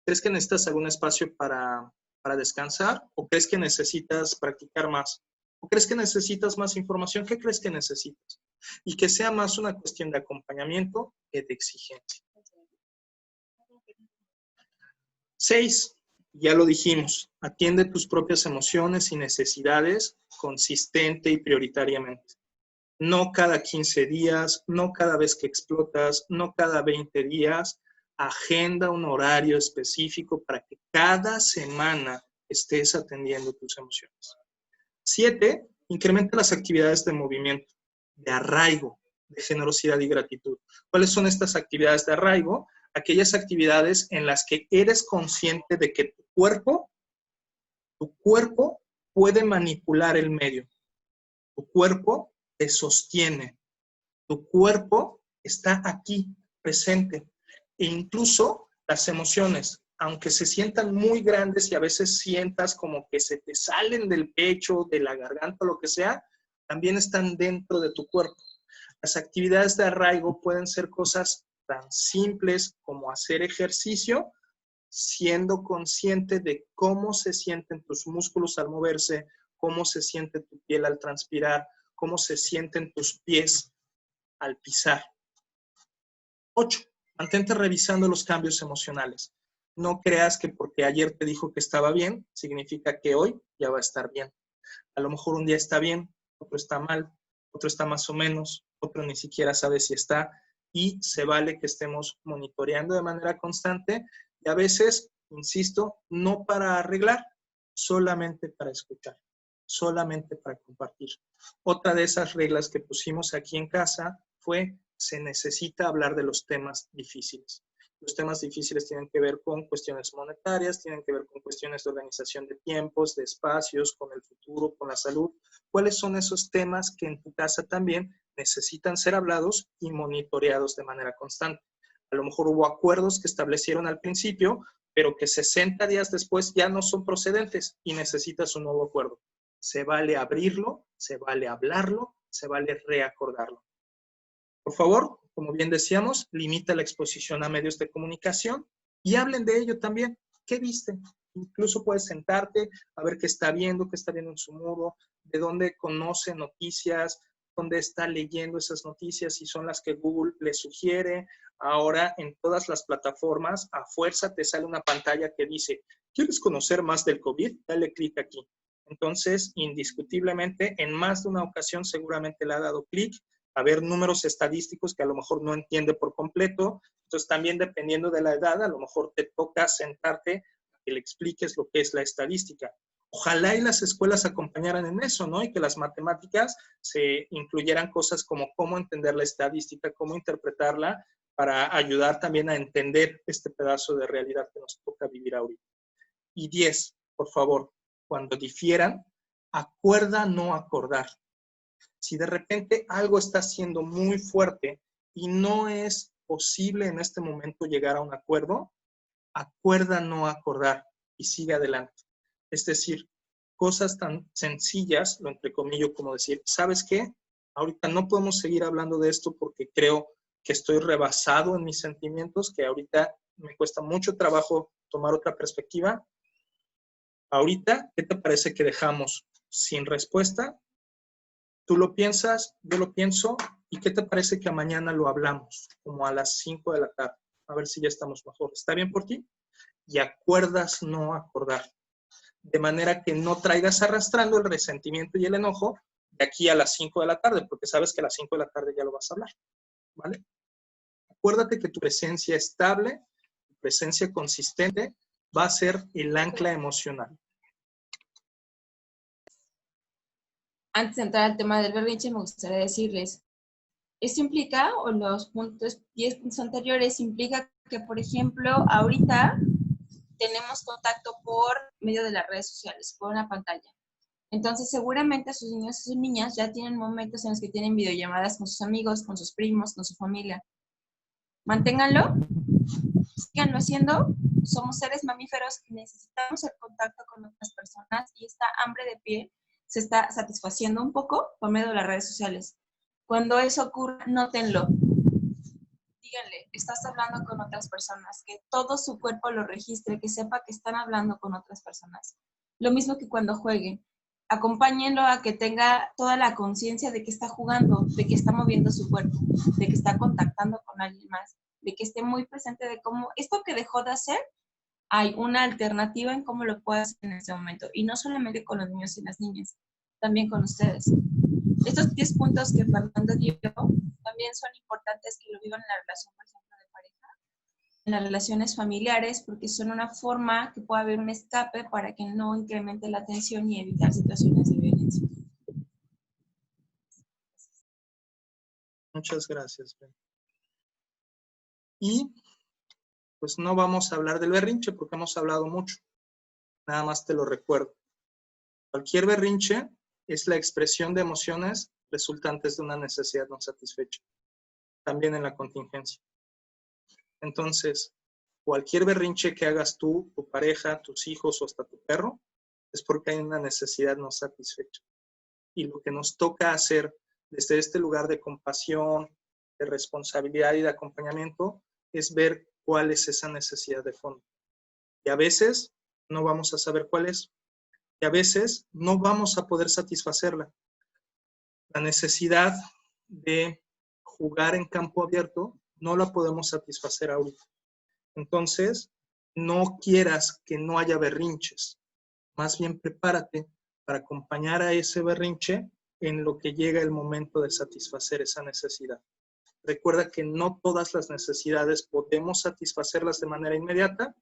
¿Crees que necesitas algún espacio para descansar o crees que necesitas practicar más? ¿O crees que necesitas más información? ¿Qué crees que necesitas? Y que sea más una cuestión de acompañamiento que de exigencia. 6, ya lo dijimos, atiende tus propias emociones y necesidades consistente y prioritariamente. No cada 15 días, no cada vez que explotas, no cada 20 días. Agenda un horario específico para que cada semana estés atendiendo tus emociones. 7, incrementa las actividades de movimiento, de arraigo, de generosidad y gratitud. ¿Cuáles son estas actividades de arraigo? Aquellas actividades en las que eres consciente de que tu cuerpo puede manipular el medio. Tu cuerpo te sostiene. Tu cuerpo está aquí, presente. E incluso las emociones, aunque se sientan muy grandes y a veces sientas como que se te salen del pecho, de la garganta, lo que sea, también están dentro de tu cuerpo. Las actividades de arraigo pueden ser cosas tan simples como hacer ejercicio, siendo consciente de cómo se sienten tus músculos al moverse, cómo se siente tu piel al transpirar, cómo se sienten tus pies al pisar. 8. Mantente revisando los cambios emocionales. No creas que porque ayer te dijo que estaba bien, significa que hoy ya va a estar bien. A lo mejor un día está bien, otro está mal, otro está más o menos, otro ni siquiera sabe si está, y se vale que estemos monitoreando de manera constante y a veces, insisto, no para arreglar, solamente para escuchar, solamente para compartir. Otra de esas reglas que pusimos aquí en casa fue: se necesita hablar de los temas difíciles. Los temas difíciles tienen que ver con cuestiones monetarias, tienen que ver con cuestiones de organización de tiempos, de espacios, con el futuro, con la salud. ¿Cuáles son esos temas que en tu casa también necesitan ser hablados y monitoreados de manera constante? A lo mejor hubo acuerdos que establecieron al principio, pero que 60 días después ya no son procedentes y necesitas un nuevo acuerdo. Se vale abrirlo, se vale hablarlo, se vale reacordarlo. Por favor, como bien decíamos, limita la exposición a medios de comunicación y hablen de ello también. ¿Qué viste? Incluso puedes sentarte a ver qué está viendo en su muro, de dónde conoce noticias, dónde está leyendo esas noticias, si son las que Google le sugiere. Ahora en todas las plataformas, a fuerza te sale una pantalla que dice: ¿quieres conocer más del COVID? Dale clic aquí. Entonces, indiscutiblemente, en más de una ocasión seguramente le ha dado clic a ver números estadísticos que a lo mejor no entiende por completo. Entonces, también dependiendo de la edad, a lo mejor te toca sentarte a que le expliques lo que es la estadística. Ojalá y las escuelas acompañaran en eso, ¿no? Y que las matemáticas se incluyeran cosas como cómo entender la estadística, cómo interpretarla, para ayudar también a entender este pedazo de realidad que nos toca vivir ahorita. Y 10, por favor, cuando difieran, acuerda no acordar. Si de repente algo está siendo muy fuerte y no es posible en este momento llegar a un acuerdo, acuerda no acordar y sigue adelante. Es decir, cosas tan sencillas, lo entrecomillo, como decir: ¿sabes qué? Ahorita no podemos seguir hablando de esto porque creo que estoy rebasado en mis sentimientos, que ahorita me cuesta mucho trabajo tomar otra perspectiva. Ahorita, ¿qué te parece que dejamos sin respuesta? Tú lo piensas, yo lo pienso, ¿y qué te parece que mañana lo hablamos? Como a las 5 de la tarde, a ver si ya estamos mejor. ¿Está bien por ti? Y acuerdas no acordar. De manera que no traigas arrastrando el resentimiento y el enojo de aquí a las 5 de la tarde, porque sabes que a las 5 de la tarde ya lo vas a hablar, ¿vale? Acuérdate que tu presencia estable, tu presencia consistente, va a ser el ancla emocional. Antes de entrar al tema del berrinche, me gustaría decirles, esto implica, o los 10 puntos anteriores, implica que, por ejemplo, ahorita tenemos contacto por medio de las redes sociales, por una pantalla. Entonces, seguramente sus niños y sus niñas ya tienen momentos en los que tienen videollamadas con sus amigos, con sus primos, con su familia. Manténganlo, síganlo haciendo. Somos seres mamíferos que necesitamos el contacto con otras personas y esta hambre de piel se está satisfaciendo un poco por medio de las redes sociales. Cuando eso ocurra, nótenlo. Díganle, estás hablando con otras personas, que todo su cuerpo lo registre, que sepa que están hablando con otras personas. Lo mismo que cuando jueguen. acompáñenlo a que tenga toda la conciencia de que está jugando, de que está moviendo su cuerpo, de que está contactando con alguien más, de que esté muy presente de cómo esto que dejó de hacer, hay una alternativa en cómo lo puede hacer en este momento. Y no solamente con los niños y las niñas, también con ustedes. Estos 10 puntos que Fernando dio también son importantes que lo vivan en la relación, por ejemplo, de pareja, en las relaciones familiares, porque son una forma que pueda haber un escape para que no incremente la tensión y evitar situaciones de violencia. Muchas gracias, Ben. Y pues no vamos a hablar del berrinche porque hemos hablado mucho. Nada más te lo recuerdo. Cualquier berrinche es la expresión de emociones resultantes de una necesidad no satisfecha, también en la contingencia. Entonces, cualquier berrinche que hagas tú, tu pareja, tus hijos o hasta tu perro, es porque hay una necesidad no satisfecha. Y lo que nos toca hacer desde este lugar de compasión, de responsabilidad y de acompañamiento es ver cuál es esa necesidad de fondo. Y a veces no vamos a saber cuál es. Y a veces no vamos a poder satisfacerla. La necesidad de jugar en campo abierto no la podemos satisfacer ahorita. Entonces, no quieras que no haya berrinches. Más bien prepárate para acompañar a ese berrinche en lo que llega el momento de satisfacer esa necesidad. Recuerda que no todas las necesidades podemos satisfacerlas de manera inmediata.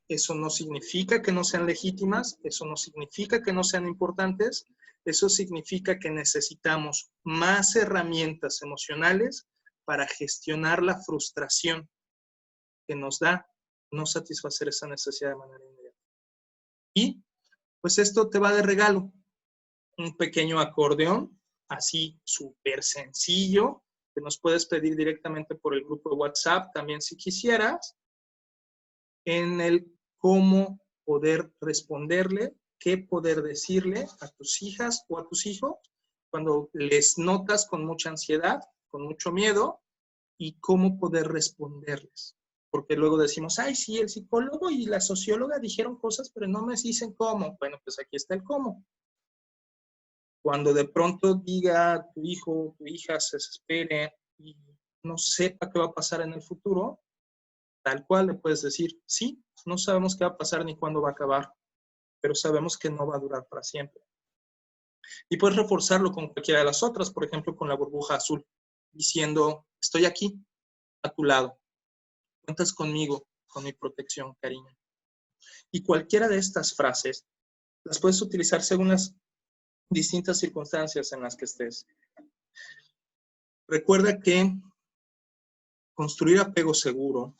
Eso no significa que no sean legítimas, eso no significa que no sean importantes, eso significa que necesitamos más herramientas emocionales para gestionar la frustración que nos da no satisfacer esa necesidad de manera inmediata. Y pues esto te va de regalo, un pequeño acordeón, así súper sencillo, que nos puedes pedir directamente por el grupo de WhatsApp también si quisieras, en el cómo poder responderle, qué poder decirle a tus hijas o a tus hijos cuando les notas con mucha ansiedad, con mucho miedo, y cómo poder responderles. Porque luego decimos, ay, sí, el psicólogo y la socióloga dijeron cosas, pero no me dicen cómo. Bueno, pues aquí está el cómo. Cuando de pronto diga tu hijo, tu hija se desespere y no sepa qué va a pasar en el futuro, tal cual le puedes decir, sí, no sabemos qué va a pasar ni cuándo va a acabar, pero sabemos que no va a durar para siempre. Y puedes reforzarlo con cualquiera de las otras, por ejemplo, con la burbuja azul, diciendo, estoy aquí, a tu lado. Cuentas conmigo, con mi protección, cariño. Y cualquiera de estas frases las puedes utilizar según las distintas circunstancias en las que estés. Recuerda que construir apego seguro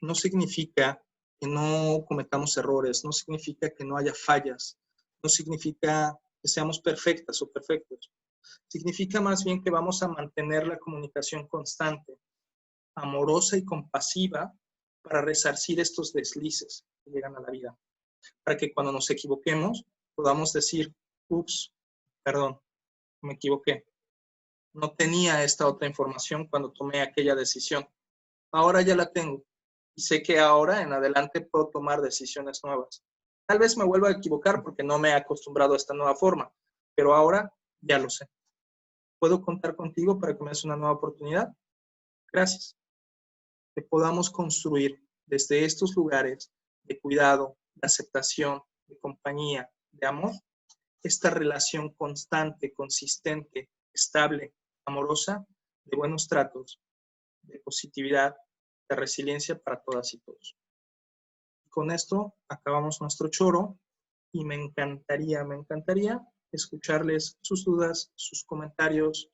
no significa que no cometamos errores, no significa que no haya fallas, no significa que seamos perfectas o perfectos. Significa más bien que vamos a mantener la comunicación constante, amorosa y compasiva para resarcir estos deslices que llegan a la vida. Para que cuando nos equivoquemos podamos decir, ups, perdón, me equivoqué. No tenía esta otra información cuando tomé aquella decisión. Ahora ya la tengo. Y sé que ahora en adelante puedo tomar decisiones nuevas. Tal vez me vuelva a equivocar porque no me he acostumbrado a esta nueva forma, pero ahora ya lo sé. ¿Puedo contar contigo para que me des una nueva oportunidad? Gracias. Que podamos construir desde estos lugares de cuidado, de aceptación, de compañía, de amor, esta relación constante, consistente, estable, amorosa, de buenos tratos, de positividad, de resiliencia para todas y todos. Con esto acabamos nuestro choro y me encantaría escucharles sus dudas, sus comentarios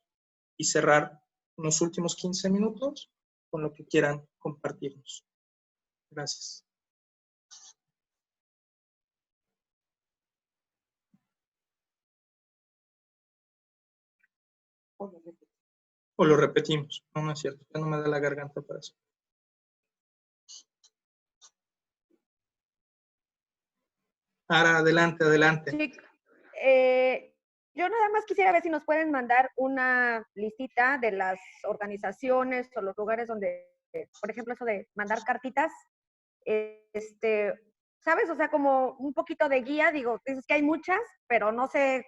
y cerrar unos últimos 15 minutos con lo que quieran compartirnos. Gracias. O lo repetimos. No, no es cierto. Ya no me da la garganta para eso. Ara, adelante, adelante. Sí, yo nada más quisiera ver si nos pueden mandar una listita de las organizaciones o los lugares donde, por ejemplo, eso de mandar cartitas, ¿sabes? O sea, como un poquito de guía, digo, dices que hay muchas, pero no sé,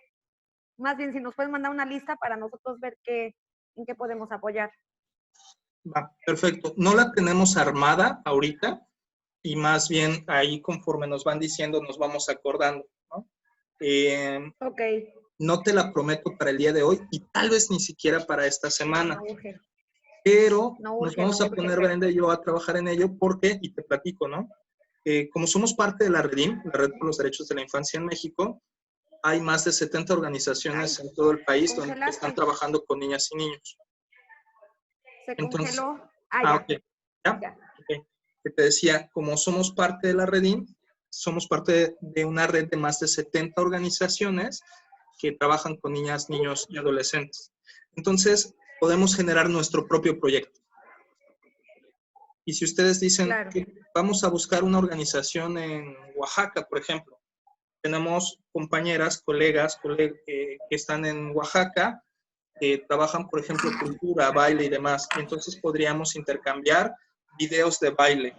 más bien si nos pueden mandar una lista para nosotros ver en qué podemos apoyar. Va, perfecto. No la tenemos armada ahorita y más bien ahí conforme nos van diciendo nos vamos acordando, ¿no? Ok. No te la prometo para el día de hoy y tal vez ni siquiera para esta semana, No urge. pero No nos urge, vamos no a urge, poner, pero- Brenda y yo, a trabajar en ello porque, y te platico, ¿no? Como somos parte de la REDIM, la Red por los Derechos de la Infancia en México, hay más de 70 organizaciones en todo el país donde congelaste. están trabajando con niñas y niños. Se Entonces, congeló. Ya. ok. ¿Ya? Ya. Ok. Que te decía, como somos parte de la REDIM, somos parte de una red de más de 70 organizaciones que trabajan con niñas, niños y adolescentes. Entonces, podemos generar nuestro propio proyecto. Y si ustedes dicen Claro. que vamos a buscar una organización en Oaxaca, por ejemplo, tenemos compañeras, colegas que están en Oaxaca, que trabajan, por ejemplo, cultura, baile y demás. Y entonces podríamos intercambiar videos de baile.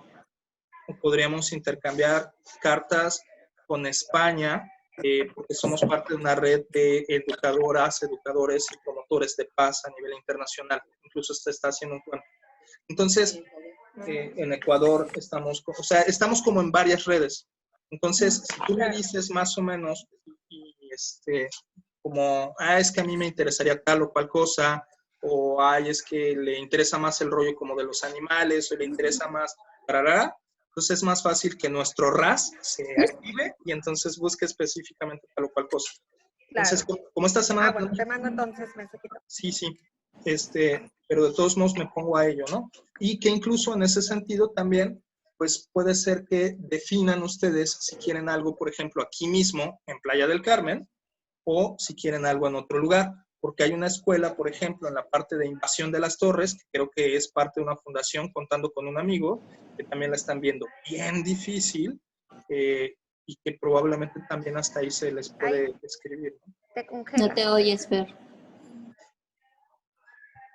O podríamos intercambiar cartas con España, porque somos parte de una red de educadoras, educadores y promotores de paz a nivel internacional. Incluso se está haciendo un plan. Entonces, en Ecuador estamos como en varias redes. Entonces, si tú me dices más o menos, como, es que a mí me interesaría tal o cual cosa, o es que le interesa más el rollo como de los animales, o le interesa más, entonces es más fácil que nuestro RAS se active y entonces busque específicamente tal o cual cosa. Entonces, como esta semana... bueno, te mando entonces mensajito. Sí, pero de todos modos me pongo a ello, ¿no? Y que incluso en ese sentido también, pues puede ser que definan ustedes si quieren algo, por ejemplo, aquí mismo, en Playa del Carmen, o si quieren algo en otro lugar, porque hay una escuela, por ejemplo, en la parte de Invasión de las Torres, que creo que es parte de una fundación, contando con un amigo, que también la están viendo bien difícil, y que probablemente también hasta ahí se les puede escribir, ¿no? Te congela. No te oyes, Fer.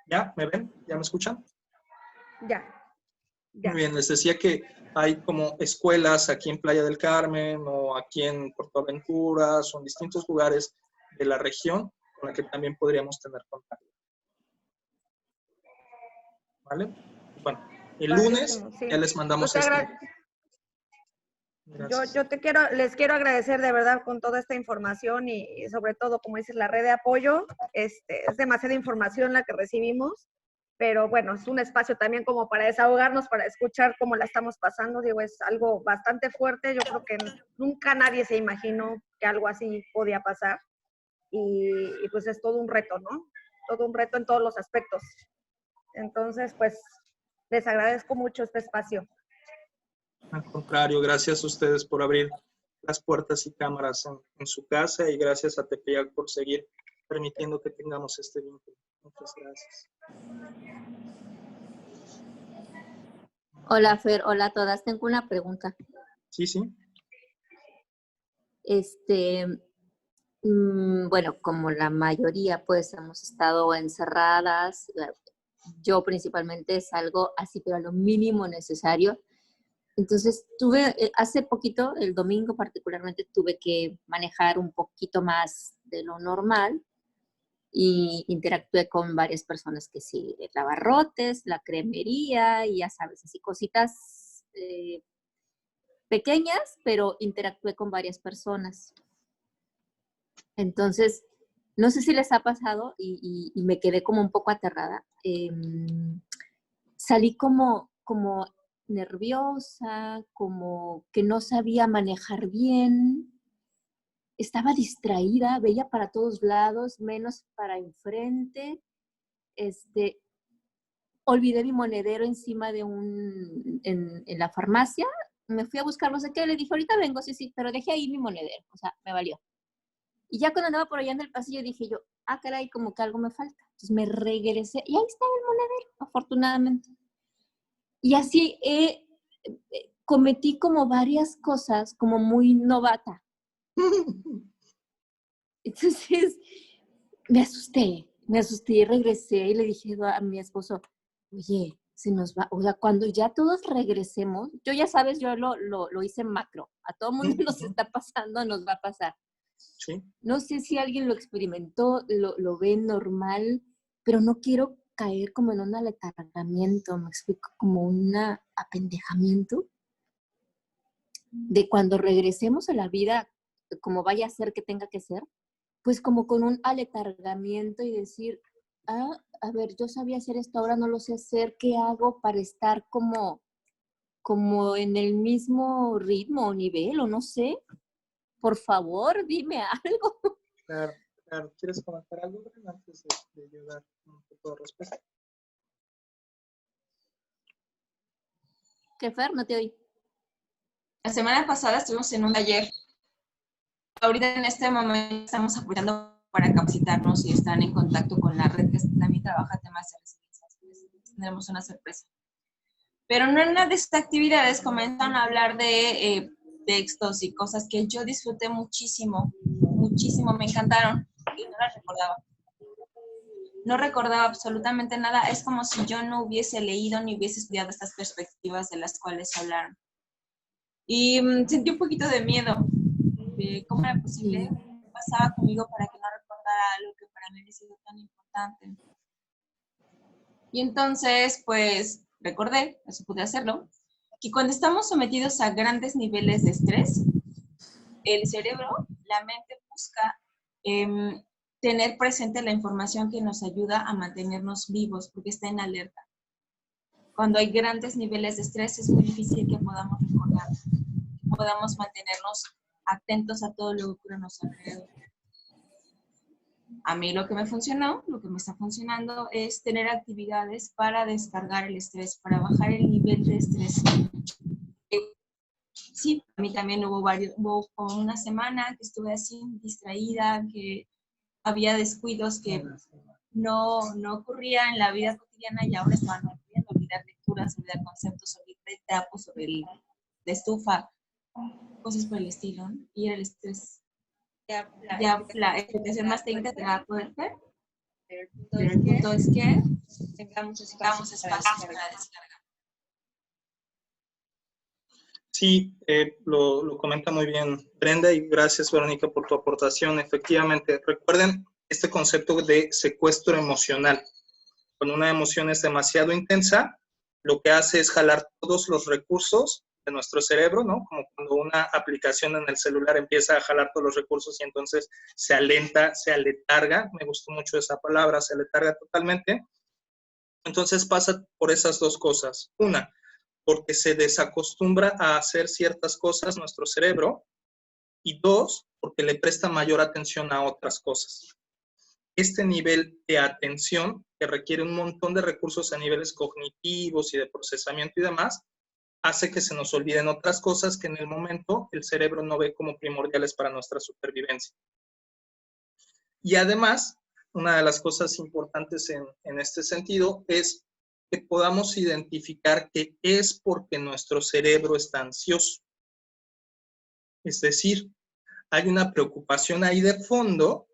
¿Ya? ¿Me ven? ¿Ya me escuchan? Ya. Muy bien, les decía que hay como escuelas aquí en Playa del Carmen o aquí en Puerto Aventuras o en distintos lugares de la región con la que también podríamos tener contacto. ¿Vale? Bueno, el lunes Sí. ya les mandamos Pues les quiero agradecer de verdad con toda esta información y sobre todo, como dices, la red de apoyo. Es demasiada información la que recibimos, pero bueno, es un espacio también como para desahogarnos, para escuchar cómo la estamos pasando. Digo, es algo bastante fuerte. Yo creo que nunca nadie se imaginó que algo así podía pasar y pues es todo un reto, ¿no? Todo un reto en todos los aspectos. Entonces, pues les agradezco mucho este espacio. Al contrario, gracias a ustedes por abrir las puertas y cámaras en su casa y gracias a Tepeyac por seguir permitiendo que tengamos este vínculo. Muchas gracias. Hola, Fer. Hola a todas. Tengo una pregunta. Sí. Bueno, como la mayoría, pues hemos estado encerradas. Yo principalmente salgo así, pero a lo mínimo necesario. Entonces hace poquito, el domingo particularmente, tuve que manejar un poquito más de lo normal y interactué con varias personas que sí, el abarrotes, la cremería y ya sabes, así cositas pequeñas, pero interactué con varias personas. Entonces, no sé si les ha pasado y me quedé como un poco aterrada. Salí como nerviosa, como que no sabía manejar bien, estaba distraída, veía para todos lados, menos para enfrente. Olvidé mi monedero encima de en la farmacia, me fui a buscar no sé qué, le dije, ahorita vengo, sí, pero dejé ahí mi monedero, o sea, me valió. Y ya cuando andaba por allá en el pasillo dije yo, caray, como que algo me falta. Entonces me regresé y ahí estaba el monedero, afortunadamente. Y así cometí como varias cosas como muy novata. Entonces me asusté y regresé y le dije a mi esposo, oye, se nos va, o sea, cuando ya todos regresemos, yo ya sabes, yo lo hice en macro, a todo mundo nos está pasando, nos va a pasar. Sí. No sé si alguien lo experimentó, lo ve normal, pero no quiero caer como en un aletargamiento, me explico, como un apendejamiento de cuando regresemos a la vida, como vaya a ser que tenga que ser, pues como con un aletargamiento y decir, a ver, yo sabía hacer esto, ahora no lo sé hacer, ¿qué hago para estar como en el mismo ritmo o nivel o no sé? Por favor, dime algo. Claro, claro. ¿Quieres comentar algo antes de ayudar un poco de respuesta? ¿Qué, Fer? No te oí. La semana pasada estuvimos en un taller. Ahorita en este momento estamos apoyando para capacitarnos y están en contacto con la red que también trabaja temas de resiliencia. Tendremos una sorpresa. Pero en una de estas actividades comenzaron a hablar de textos y cosas que yo disfruté muchísimo, muchísimo, me encantaron y no las recordaba. No recordaba absolutamente nada. Es como si yo no hubiese leído ni hubiese estudiado estas perspectivas de las cuales hablaron. Y sentí un poquito de miedo de cómo era posible, qué pasaba conmigo para que no recordara algo que para mí había sido tan importante. Y entonces, pues, recordé, eso pude hacerlo, que cuando estamos sometidos a grandes niveles de estrés, el cerebro, la mente busca tener presente la información que nos ayuda a mantenernos vivos, porque está en alerta. Cuando hay grandes niveles de estrés es muy difícil que podamos recordar, que podamos mantenernos atentos a todo lo que ocurre a nuestro alrededor. A mí lo que me funcionó, lo que me está funcionando es tener actividades para descargar el estrés, para bajar el nivel de estrés. Sí, a mí también hubo como una semana que estuve así distraída, que había descuidos que no ocurrían en la vida cotidiana y ahora estaban ocurriendo, olvidar lecturas, olvidar conceptos, olvidar trapos sobre la estufa, cosas por el estilo, ¿no? Y era el estrés. Ya la explicación más técnica te la va a poder ver. Pero el punto es que tengamos espacios para descargar. Sí, lo comenta muy bien Brenda y gracias, Verónica, por tu aportación. Efectivamente, recuerden este concepto de secuestro emocional. Cuando una emoción es demasiado intensa, lo que hace es jalar todos los recursos de nuestro cerebro, ¿no? Como cuando una aplicación en el celular empieza a jalar todos los recursos y entonces se alenta, se aletarga. Me gustó mucho esa palabra, se aletarga totalmente. Entonces pasa por esas dos cosas. Una, porque se desacostumbra a hacer ciertas cosas nuestro cerebro. Y dos, porque le presta mayor atención a otras cosas. Este nivel de atención, que requiere un montón de recursos a niveles cognitivos y de procesamiento y demás, hace que se nos olviden otras cosas que en el momento el cerebro no ve como primordiales para nuestra supervivencia. Y además, una de las cosas importantes en este sentido es que podamos identificar que es porque nuestro cerebro está ansioso. Es decir, hay una preocupación ahí de fondo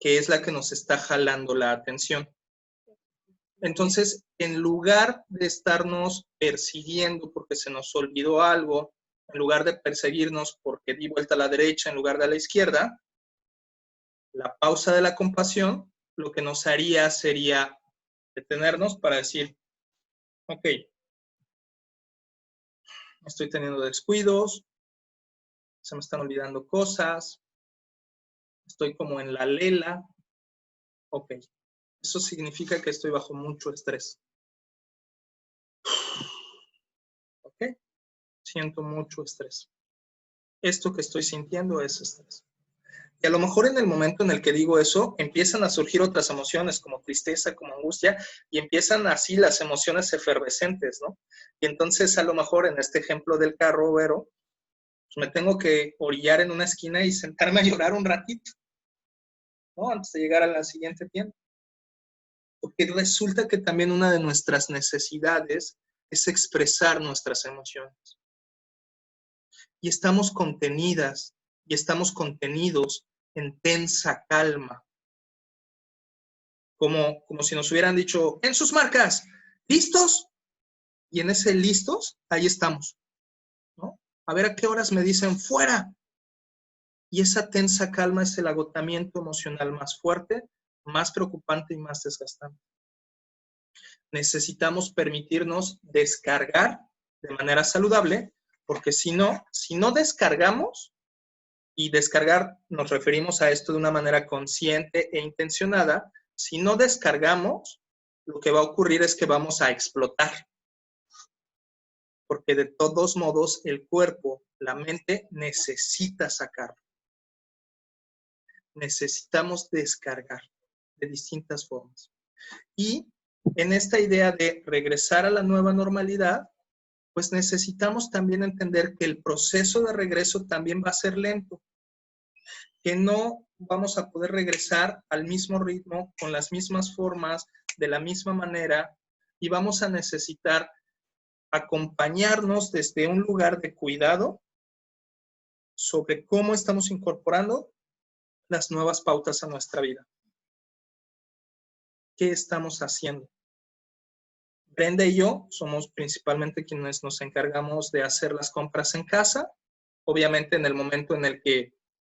que es la que nos está jalando la atención. Entonces, en lugar de estarnos persiguiendo porque se nos olvidó algo, en lugar de perseguirnos porque di vuelta a la derecha en lugar de a la izquierda, la pausa de la compasión lo que nos haría sería detenernos para decir, ok, estoy teniendo descuidos, se me están olvidando cosas, estoy como en la lela, ok. Eso significa que estoy bajo mucho estrés. ¿Ok? Siento mucho estrés. Esto que estoy sintiendo es estrés. Y a lo mejor en el momento en el que digo eso, empiezan a surgir otras emociones como tristeza, como angustia, y empiezan así las emociones efervescentes, ¿no? Y entonces a lo mejor en este ejemplo del carro, Vero, pues me tengo que orillar en una esquina y sentarme a llorar un ratito, ¿no? Antes de llegar a la siguiente tienda. Porque resulta que también una de nuestras necesidades es expresar nuestras emociones. Y estamos contenidas y estamos contenidos en tensa calma. Como si nos hubieran dicho, en sus marcas, ¿listos? Y en ese listos, ahí estamos, ¿no? A ver a qué horas me dicen fuera. Y esa tensa calma es el agotamiento emocional más fuerte, más preocupante y más desgastante. Necesitamos permitirnos descargar de manera saludable, porque si no descargamos, y descargar nos referimos a esto de una manera consciente e intencionada, si no descargamos, lo que va a ocurrir es que vamos a explotar. Porque de todos modos el cuerpo, la mente necesita sacar. Necesitamos descargar de distintas formas. Y en esta idea de regresar a la nueva normalidad, pues necesitamos también entender que el proceso de regreso también va a ser lento, que no vamos a poder regresar al mismo ritmo, con las mismas formas, de la misma manera, y vamos a necesitar acompañarnos desde un lugar de cuidado sobre cómo estamos incorporando las nuevas pautas a nuestra vida. ¿Qué estamos haciendo? Brenda y yo somos principalmente quienes nos encargamos de hacer las compras en casa. Obviamente en el momento en el que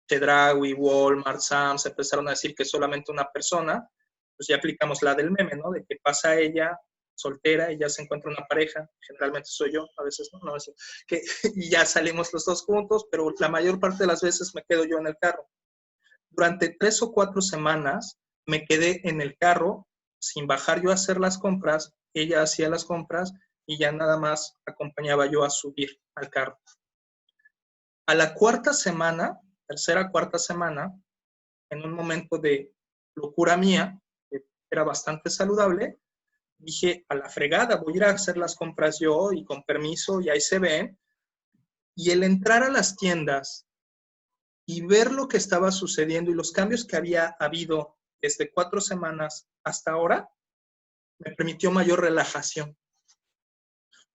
Chedraui, Walmart, Sam's empezaron a decir que solamente una persona, pues ya aplicamos la del meme, ¿no? De que pasa ella soltera y ya se encuentra una pareja, generalmente soy yo, a veces no, y ya salimos los dos juntos, pero la mayor parte de las veces me quedo yo en el carro. Durante 3 o 4 semanas me quedé en el carro sin bajar yo a hacer las compras, ella hacía las compras y ya nada más acompañaba yo a subir al carro. A la 4ª semana, tercera, 4ª semana, en un momento de locura mía, que era bastante saludable, dije, a la fregada, voy a ir a hacer las compras yo y con permiso, y ahí se ven. Y el entrar a las tiendas y ver lo que estaba sucediendo y los cambios que había habido desde 4 semanas hasta ahora, me permitió mayor relajación.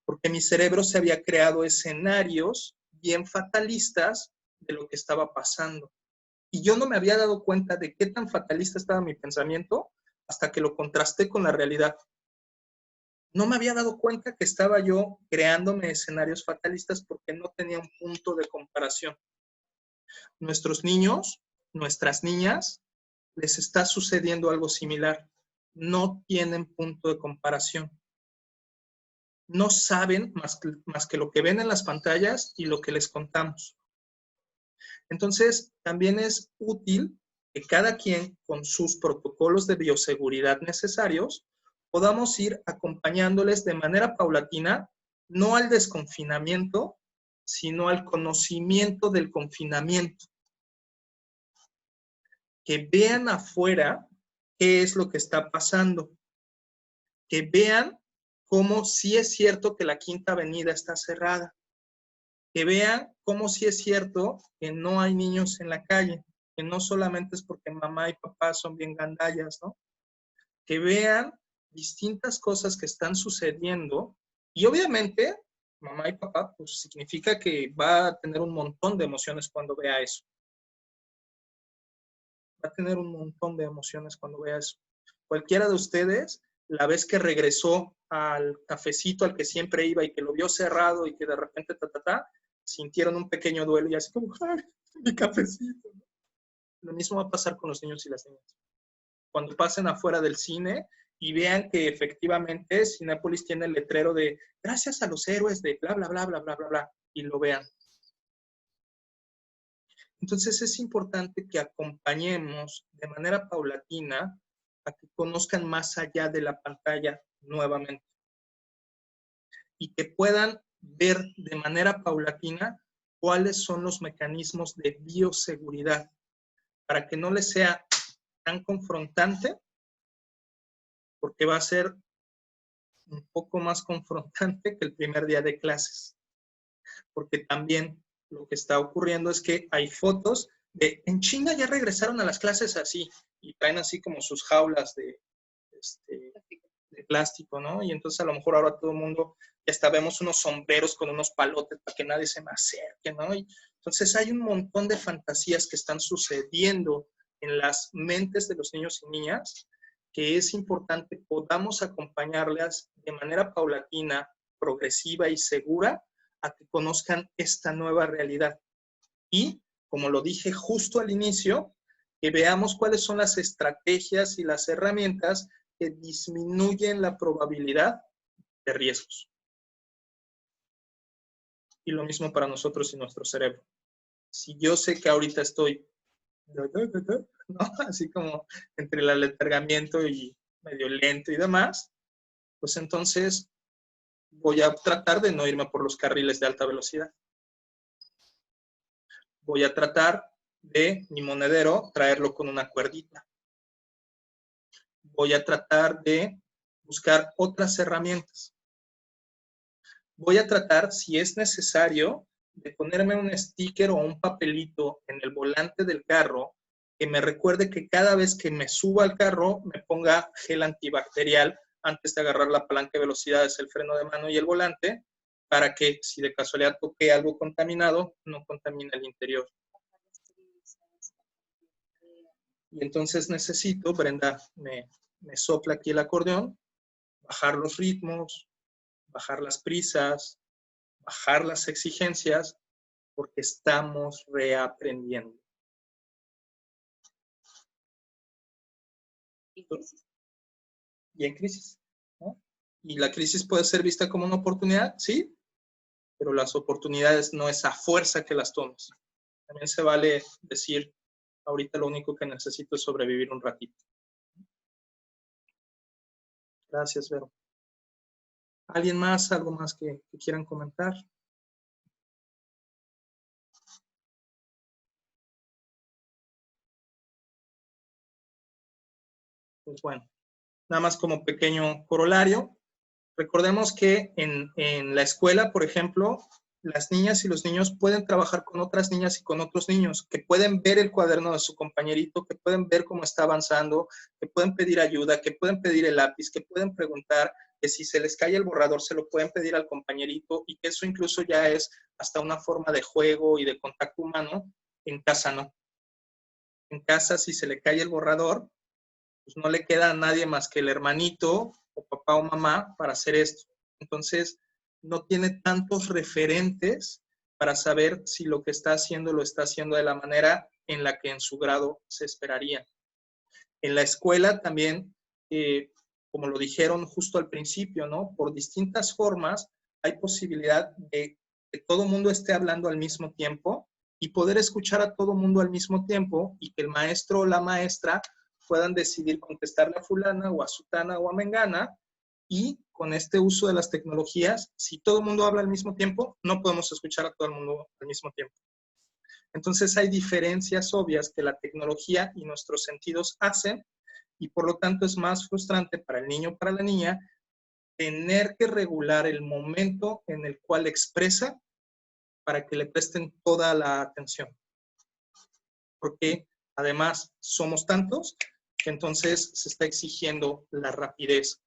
Porque mi cerebro se había creado escenarios bien fatalistas de lo que estaba pasando. Y yo no me había dado cuenta de qué tan fatalista estaba mi pensamiento hasta que lo contrasté con la realidad. No me había dado cuenta que estaba yo creándome escenarios fatalistas porque no tenía un punto de comparación. Nuestros niños, nuestras niñas, les está sucediendo algo similar. No tienen punto de comparación. No saben más que lo que ven en las pantallas y lo que les contamos. Entonces, también es útil que cada quien, con sus protocolos de bioseguridad necesarios, podamos ir acompañándoles de manera paulatina, no al desconfinamiento, sino al conocimiento del confinamiento. Que vean afuera qué es lo que está pasando. Que vean cómo sí es cierto que la Quinta Avenida está cerrada. Que vean cómo sí es cierto que no hay niños en la calle, que no solamente es porque mamá y papá son bien gandallas, ¿no? Que vean distintas cosas que están sucediendo y obviamente mamá y papá pues significa que va a tener un montón de emociones cuando vea eso. Va a tener un montón de emociones cuando vea eso. Cualquiera de ustedes, la vez que regresó al cafecito al que siempre iba y que lo vio cerrado y que de repente sintieron un pequeño duelo y así como, ¡ay, mi cafecito! Lo mismo va a pasar con los niños y las niñas. Cuando pasen afuera del cine y vean que efectivamente Cinépolis tiene el letrero de gracias a los héroes de bla, bla, bla, bla, bla, bla, bla, y lo vean. Entonces es importante que acompañemos de manera paulatina a que conozcan más allá de la pantalla nuevamente y que puedan ver de manera paulatina cuáles son los mecanismos de bioseguridad para que no les sea tan confrontante, porque va a ser un poco más confrontante que el primer día de clases. Porque también lo que está ocurriendo es que hay fotos de en China ya regresaron a las clases así y traen así como sus jaulas de plástico, ¿no? Y entonces a lo mejor ahora todo el mundo ya hasta vemos unos sombreros con unos palotes para que nadie se me acerque, ¿no? Y entonces hay un montón de fantasías que están sucediendo en las mentes de los niños y niñas que es importante podamos acompañarlas de manera paulatina progresiva y segura a que conozcan esta nueva realidad. Y, como lo dije justo al inicio, que veamos cuáles son las estrategias y las herramientas que disminuyen la probabilidad de riesgos. Y lo mismo para nosotros y nuestro cerebro. Si yo sé que ahorita estoy, ¿no? Así como entre el aletargamiento y medio lento y demás, pues entonces voy a tratar de no irme por los carriles de alta velocidad. Voy a tratar de mi monedero traerlo con una cuerdita. Voy a tratar de buscar otras herramientas. Voy a tratar, si es necesario, de ponerme un sticker o un papelito en el volante del carro que me recuerde que cada vez que me suba al carro me ponga gel antibacterial antes de agarrar la palanca de velocidades, el freno de mano y el volante, para que si de casualidad toqué algo contaminado, no contamine el interior. Y entonces necesito, Brenda me sopla aquí el acordeón, bajar los ritmos, bajar las prisas, bajar las exigencias, porque estamos reaprendiendo. Y en crisis, ¿no? Y la crisis puede ser vista como una oportunidad, sí, pero las oportunidades no es a fuerza que las tomes. También se vale decir, ahorita lo único que necesito es sobrevivir un ratito. Gracias, Vero. ¿Alguien más? ¿Algo más que quieran comentar? Pues bueno, nada más como pequeño corolario. Recordemos que en la escuela, por ejemplo, las niñas y los niños pueden trabajar con otras niñas y con otros niños, que pueden ver el cuaderno de su compañerito, que pueden ver cómo está avanzando, que pueden pedir ayuda, que pueden pedir el lápiz, que pueden preguntar, que si se les cae el borrador se lo pueden pedir al compañerito, y que eso incluso ya es hasta una forma de juego y de contacto humano. En casa no. En casa, si se le cae el borrador, pues no le queda a nadie más que el hermanito o papá o mamá para hacer esto. Entonces, no tiene tantos referentes para saber si lo que está haciendo lo está haciendo de la manera en la que en su grado se esperaría. En la escuela también, como lo dijeron justo al principio, ¿no? Por distintas formas hay posibilidad de que todo el mundo esté hablando al mismo tiempo y poder escuchar a todo el mundo al mismo tiempo y que el maestro o la maestra puedan decidir contestarle a fulana o a sutana o a mengana, y con este uso de las tecnologías, si todo el mundo habla al mismo tiempo, no podemos escuchar a todo el mundo al mismo tiempo. Entonces hay diferencias obvias que la tecnología y nuestros sentidos hacen, y por lo tanto es más frustrante para el niño o para la niña tener que regular el momento en el cual expresa para que le presten toda la atención. Porque además somos tantos que entonces se está exigiendo la rapidez.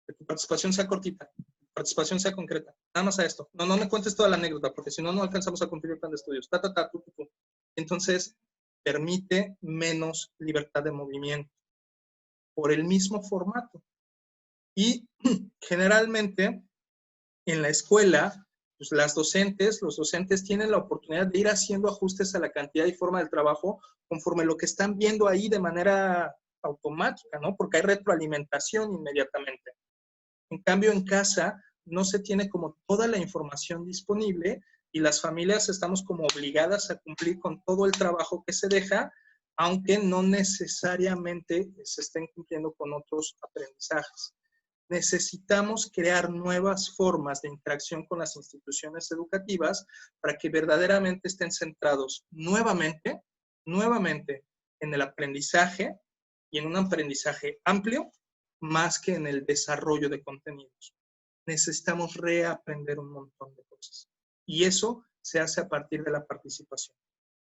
Que tu participación sea cortita, tu participación sea concreta. Nada más a esto. No me cuentes toda la anécdota, porque si no, no alcanzamos a cumplir el plan de estudios. Tu. Entonces, permite menos libertad de movimiento por el mismo formato. Y generalmente, en la escuela, pues los docentes tienen la oportunidad de ir haciendo ajustes a la cantidad y forma del trabajo conforme lo que están viendo ahí de manera automática, ¿no? Porque hay retroalimentación inmediatamente. En cambio, en casa no se tiene como toda la información disponible y las familias estamos como obligadas a cumplir con todo el trabajo que se deja, aunque no necesariamente se estén cumpliendo con otros aprendizajes. Necesitamos crear nuevas formas de interacción con las instituciones educativas para que verdaderamente estén centrados nuevamente en el aprendizaje y en un aprendizaje amplio más que en el desarrollo de contenidos. Necesitamos reaprender un montón de cosas y eso se hace a partir de la participación.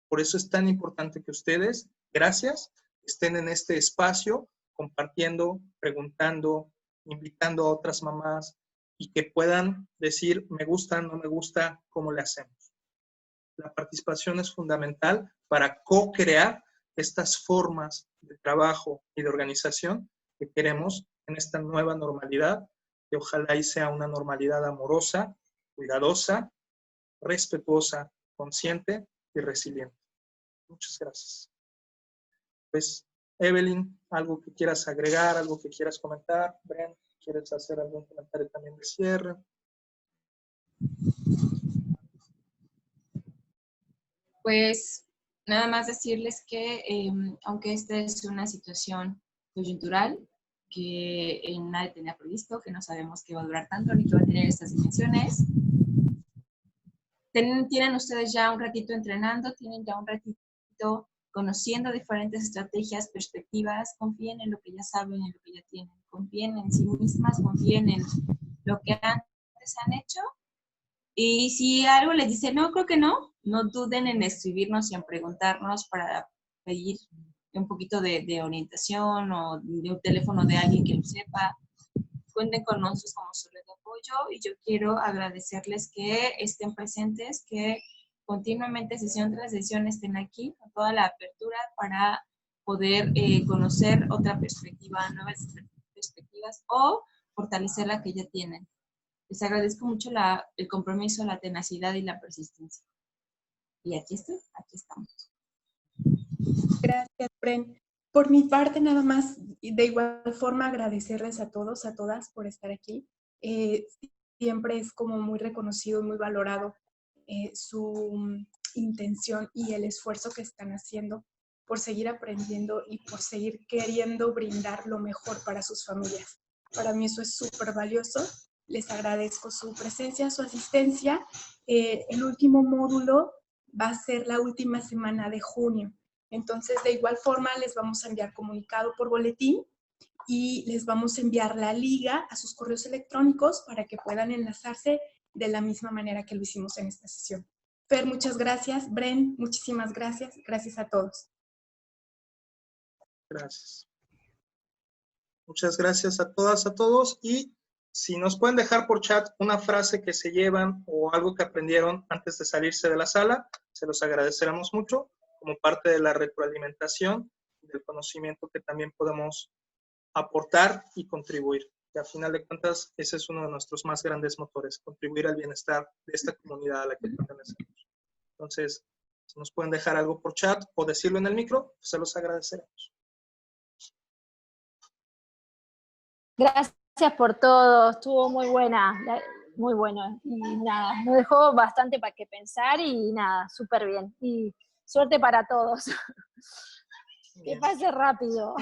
Por eso es tan importante que ustedes, gracias, estén en este espacio compartiendo, preguntando, invitando a otras mamás y que puedan decir, me gusta, no me gusta, ¿cómo le hacemos? La participación es fundamental para co-crear estas formas de trabajo y de organización que queremos en esta nueva normalidad que ojalá y sea una normalidad amorosa, cuidadosa, respetuosa, consciente y resiliente. Muchas gracias. Pues, Evelyn, ¿algo que quieras agregar, algo que quieras comentar? Bren, ¿quieres hacer algún comentario también de cierre? Pues nada más decirles que aunque esta es una situación coyuntural, que nadie tenía previsto, que no sabemos que va a durar tanto ni que va a tener estas dimensiones, tienen ustedes ya un ratito entrenando, tienen ya un ratito conociendo diferentes estrategias, perspectivas, confíen en lo que ya saben, en lo que ya tienen, confíen en sí mismas, confíen en lo que antes han hecho. Y si algo les dice, no, creo que no duden en escribirnos y en preguntarnos para pedir un poquito de orientación o de un teléfono de alguien que lo sepa. Cuenten con nosotros como su red de apoyo y yo quiero agradecerles que estén presentes, que continuamente sesión tras sesión estén aquí con toda la apertura para poder conocer otra perspectiva, nuevas perspectivas o fortalecer la que ya tienen. Les agradezco mucho el compromiso, la tenacidad y la persistencia. Y aquí estamos. Gracias, Bren. Por mi parte, nada más, de igual forma, agradecerles a todos, a todas por estar aquí. Siempre es como muy reconocido, muy valorado su intención y el esfuerzo que están haciendo por seguir aprendiendo y por seguir queriendo brindar lo mejor para sus familias. Para mí eso es súper valioso. Les agradezco su presencia, su asistencia. El último módulo va a ser la última semana de junio. Entonces, de igual forma, les vamos a enviar comunicado por boletín y les vamos a enviar la liga a sus correos electrónicos para que puedan enlazarse de la misma manera que lo hicimos en esta sesión. Fer, muchas gracias. Bren, muchísimas gracias. Gracias a todos. Gracias. Muchas gracias a todas, a todos. Y si nos pueden dejar por chat una frase que se llevan o algo que aprendieron antes de salirse de la sala, se los agradeceremos mucho como parte de la retroalimentación del conocimiento que también podemos aportar y contribuir. Y a final de cuentas, ese es uno de nuestros más grandes motores, contribuir al bienestar de esta comunidad a la que pertenecemos. Entonces, si nos pueden dejar algo por chat o decirlo en el micro, se los agradeceremos. Gracias por todo, estuvo muy buena, muy bueno. Y nada, nos dejó bastante para que pensar y nada, súper bien. Y suerte para todos. Que pase rápido.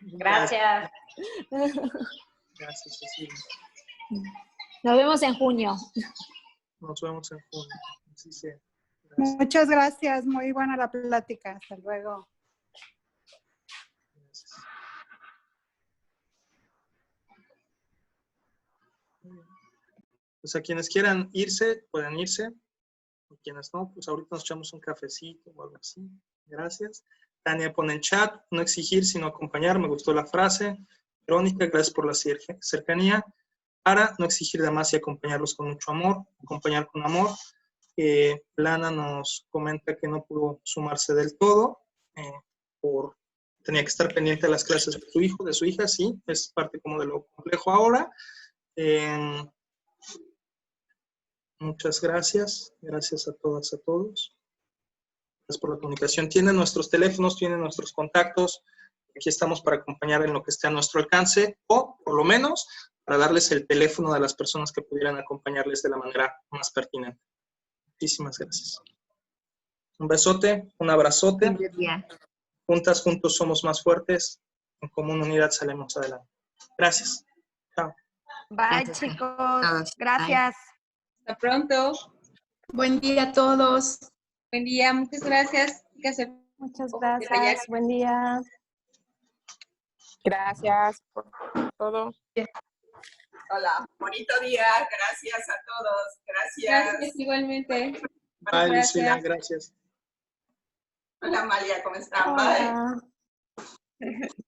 Gracias. Gracias, Cecilia. Nos vemos en junio. Nos vemos en junio. Sí, sí. Muchas gracias, muy buena la plática. Hasta luego. Gracias. Pues a quienes quieran irse, pueden irse. Y quienes no, pues ahorita nos echamos un cafecito o algo así. Gracias. Tania pone en chat, no exigir sino acompañar, me gustó la frase. Verónica, gracias por la cercanía. Para no exigir de más y acompañarlos con mucho amor, acompañar con amor. Lana nos comenta que no pudo sumarse del todo, tenía que estar pendiente de las clases de su hijo, de su hija, sí, es parte como de lo complejo ahora. Muchas gracias, gracias a todas, a todos. Gracias por la comunicación. Tienen nuestros teléfonos, tienen nuestros contactos. Aquí estamos para acompañar en lo que esté a nuestro alcance o, por lo menos, para darles el teléfono de las personas que pudieran acompañarles de la manera más pertinente. Muchísimas gracias. Un besote, un abrazote. Juntas, juntos somos más fuertes. En común unidad salimos adelante. Gracias. Chao. Bye, Gracias, chicos. Gracias. Hasta pronto. Buen día a todos. Buen día, muchas gracias. Muchas gracias. Buen día. Gracias por todo. Hola, bonito día. Gracias a todos. Gracias. Gracias igualmente. Bye, Lucila, gracias. Hola, Amalia, ¿cómo están? Hola. Bye.